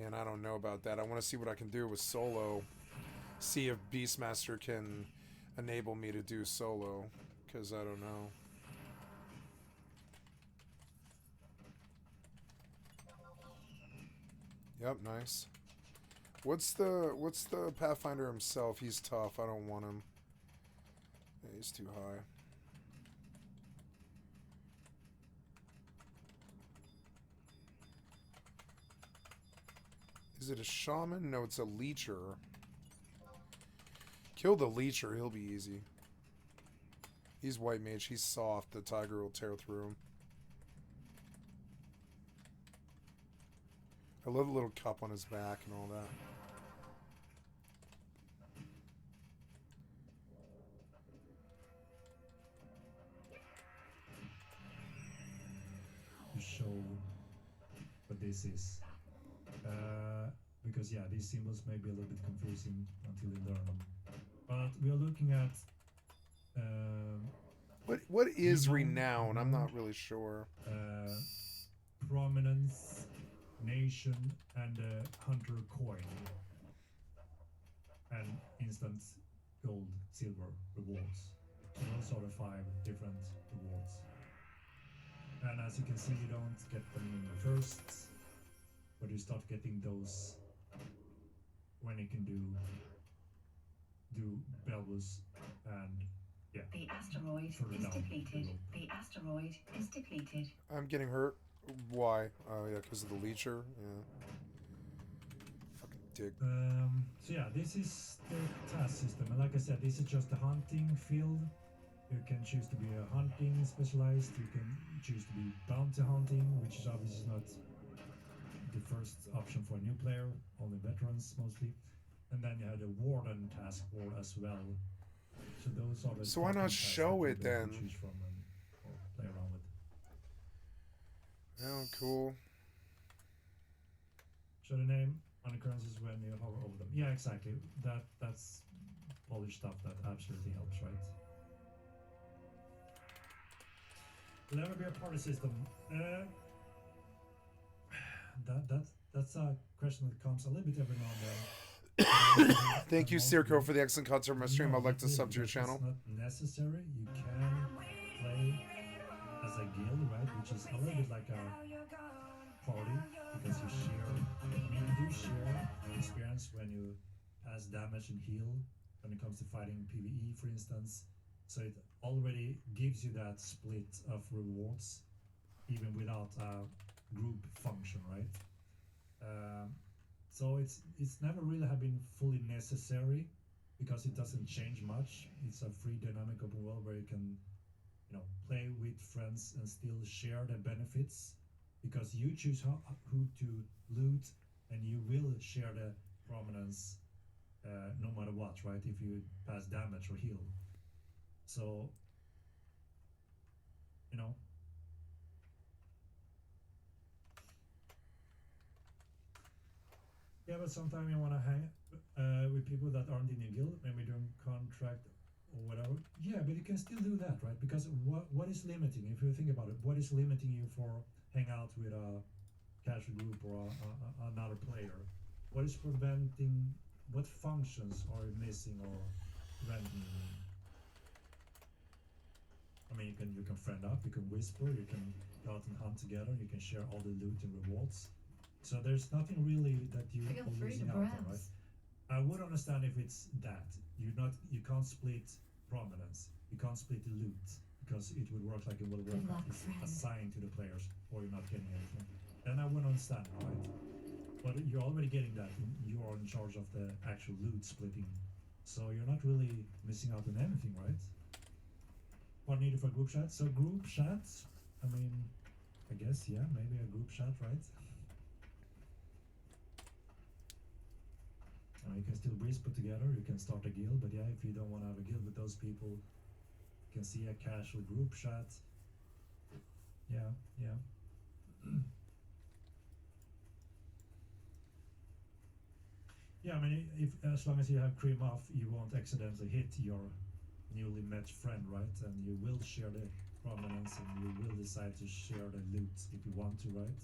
And I don't know about that. I want to see what I can do with solo. See if Beastmaster can enable me to do solo, because I don't know. Yep, nice. What's the Pathfinder himself? He's tough. I don't want him. Yeah, he's too high. Is it a shaman? No, it's a leecher. Kill the leecher, he'll be easy. He's white mage, he's soft. The tiger will tear through him. I love the little cup on his back and all that. To show what this is. Because yeah, these symbols may be a little bit confusing until you learn them. But we are looking at what is renown? I'm not really sure. Prominence, nation, and hunter coin, and instant gold, silver rewards. So those are the 5 different rewards. And as you can see, you don't get them in the first, but you start getting those when you can do Belvus and yeah. The asteroid is depleted. The asteroid is depleted. I'm getting hurt. Why? Oh yeah, because of the leecher. Yeah. Fucking dick. So yeah, this is the task system, and like I said, this is just a hunting field. You can choose to be a hunting specialized. You can choose to be bounty hunting, which is obviously not the first option for a new player, only veterans mostly. And then you had a warden task board as well. So those are the so why not show it then? Choose from and or play around with. Oh, cool. Show the name on occurrences when you hover over them. Yeah, exactly. That's polished stuff that absolutely helps, right? Will ever be a party system? That's a question that comes a little bit every now and then. Thank you, Circo, for the excellent concert on my stream. I'd like to sub to your channel. It's not necessary. You can play as a guild, right? Which is a little bit like a party because you do share experience when you pass damage and heal when it comes to fighting PvE, for instance. So it already gives you that split of rewards, even without a group function, right? So it's never really have been fully necessary because it doesn't change much. It's a free dynamic open world where you can, play with friends and still share the benefits because you choose who to loot and you will share the prominence no matter what, right? If you pass damage or heal. So, yeah, but sometimes you want to hang with people that aren't in your guild, maybe doing contract or whatever. Yeah, but you can still do that, right? Because what is limiting, if you think about it, what is limiting you for hang out with a casual group or another player? What is preventing, what functions are you missing or renting? I mean, you can friend up, you can whisper, you can go out and hunt together, you can share all the loot and rewards. So there's nothing really that you Feel are free to losing out on, right? browse. I would understand if it's that. You can't split prominence. You can't split the loot because it would work like in World of Good Warcraft. luck, It's friend. assigned to the players, or you're not getting anything. Then I would understand, right? But you're already getting that. You are in charge of the actual loot splitting, so you're not really missing out on anything, right? What needed for group chat? So group chats. I mean, I guess yeah, maybe a group chat, right? You can still breeze put together, you can start a guild, but yeah, if you don't want to have a guild with those people, you can see a casual group chat. Yeah. Yeah, I mean, if as long as you have cream off, you won't accidentally hit your newly met friend, right? And you will share the prominence, and you will decide to share the loot if you want to, right?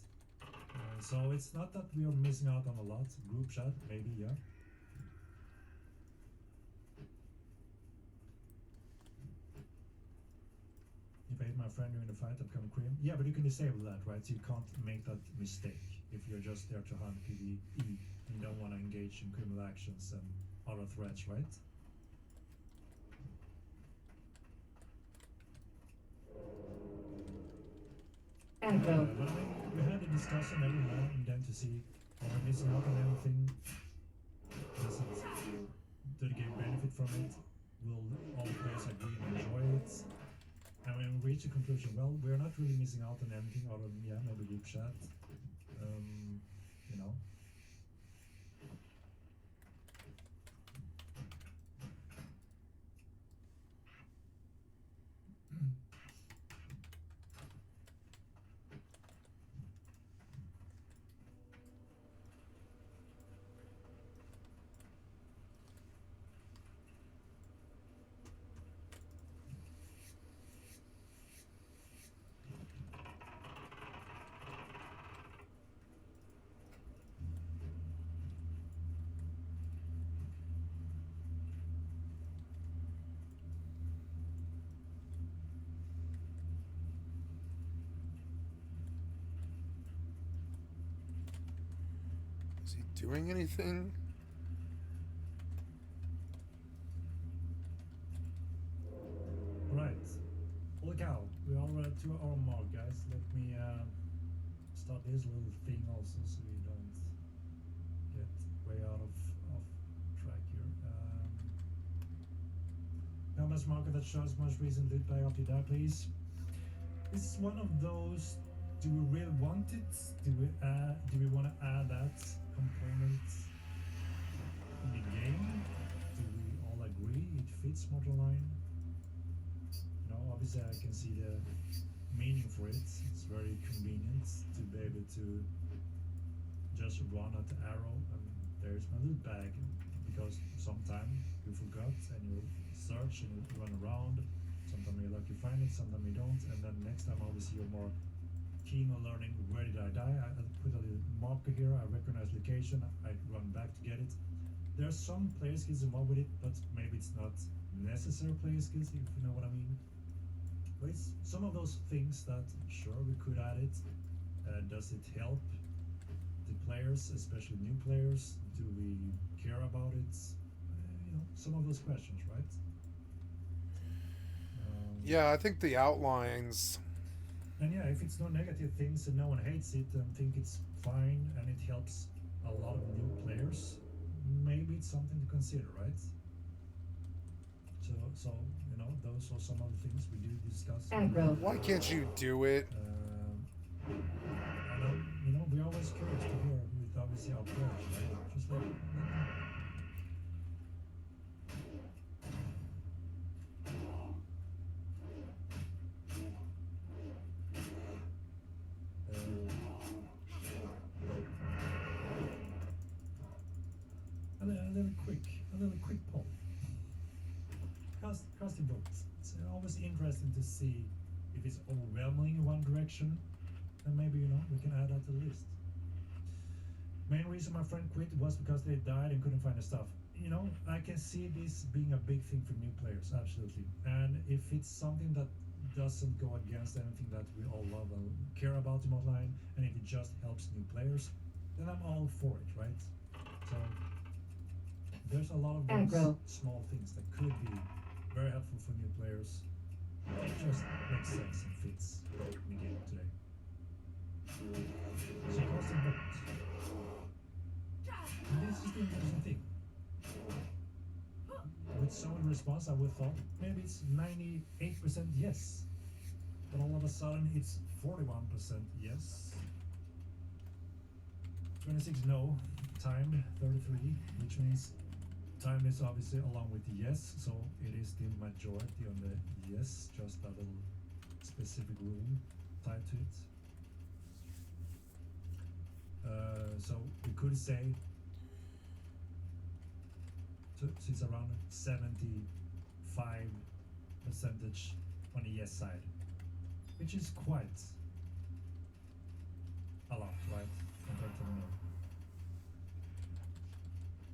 So it's not that we are missing out on a lot. Group chat, maybe, yeah. If I hit my friend during the fight, I become cream. Yeah, but you can disable that, right? So you can't make that mistake if you're just there to hunt PvE and you don't want to engage in criminal actions and other threats, right? Aggro. But I mean, we had a discussion every now and then to see are we missing out on anything? Do the game benefit from it? Will all the players agree and enjoy it? And when we reach a conclusion, well, we're not really missing out on anything other than, yeah, maybe group chat. You know. Is he doing anything? Right. Holy cow, we are at 2 hour mark, guys. Let me start this little thing also so we don't get way out of track here. Numbers market that shows most recent loot by after that, please. This is one of those. Do we really want it? Do we want to add that component in the game? Do we all agree it fits Mortal-line? You know, obviously I can see the meaning for it. It's very convenient to be able to just run at the arrow and there's my loot bag, because sometimes you forgot and you search and you run around. Sometimes you're lucky you find it, sometimes you don't, and then next time obviously you're more keen on learning where did I die. I put a little marker here, I recognize location, I run back to get it. There are some player skills involved with it, but maybe it's not necessary player skills, if you know what I mean. But it's some of those things that, sure, we could add it. Does it help the players, especially new players? Do we care about it? You know, some of those questions, right? Yeah, I think the outlines. And yeah, if it's no negative things and no one hates it and think it's fine and it helps a lot of new players, maybe it's something to consider, right? So you know, those are some of the things we do discuss. Aggro. Why can't you do it? I know, you know, we're always curious to hear with obviously our players, right? Just like. A little quick poll. Casting votes. It's always interesting to see if it's overwhelming in one direction, then maybe, you know, we can add that to the list. Main reason my friend quit was because they died and couldn't find the stuff. You know, I can see this being a big thing for new players, absolutely. And if it's something that doesn't go against anything that we all love and care about in online, and if it just helps new players, then I'm all for it, right? So there's a lot of those small things that could be very helpful for new players. It just makes sense and fits in the game today. So constant vote. And this is the interesting thing. With so many response, I would thought maybe it's 98% yes, but all of a sudden it's 41% yes, 26 no, time 33, which means time is obviously along with the yes, so it is still majority on the yes, just a little specific rule tied to it. So we could say, so it's around 75% on the yes side, which is quite a lot, right, compared to the no.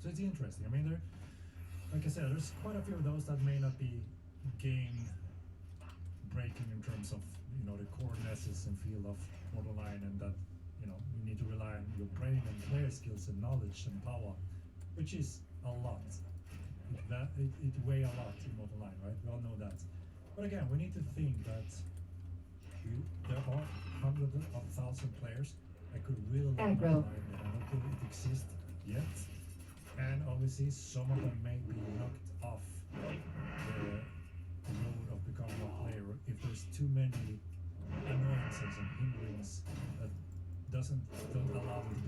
So it's interesting. I mean, there, like I said, there's quite a few of those that may not be game breaking in terms of, you know, the core essence and feel of Mortal Line, and that, you know, you need to rely on your brain and player skills and knowledge and power, which is a lot. It weigh a lot in Mortal Line, right? We all know that. But again, we need to think that there are hundreds of thousands of players that could really love Mortal Line, and I don't think it exists yet. And obviously, some of them may be knocked off the road of becoming a player if there's too many annoyances and hindrances that don't allow them to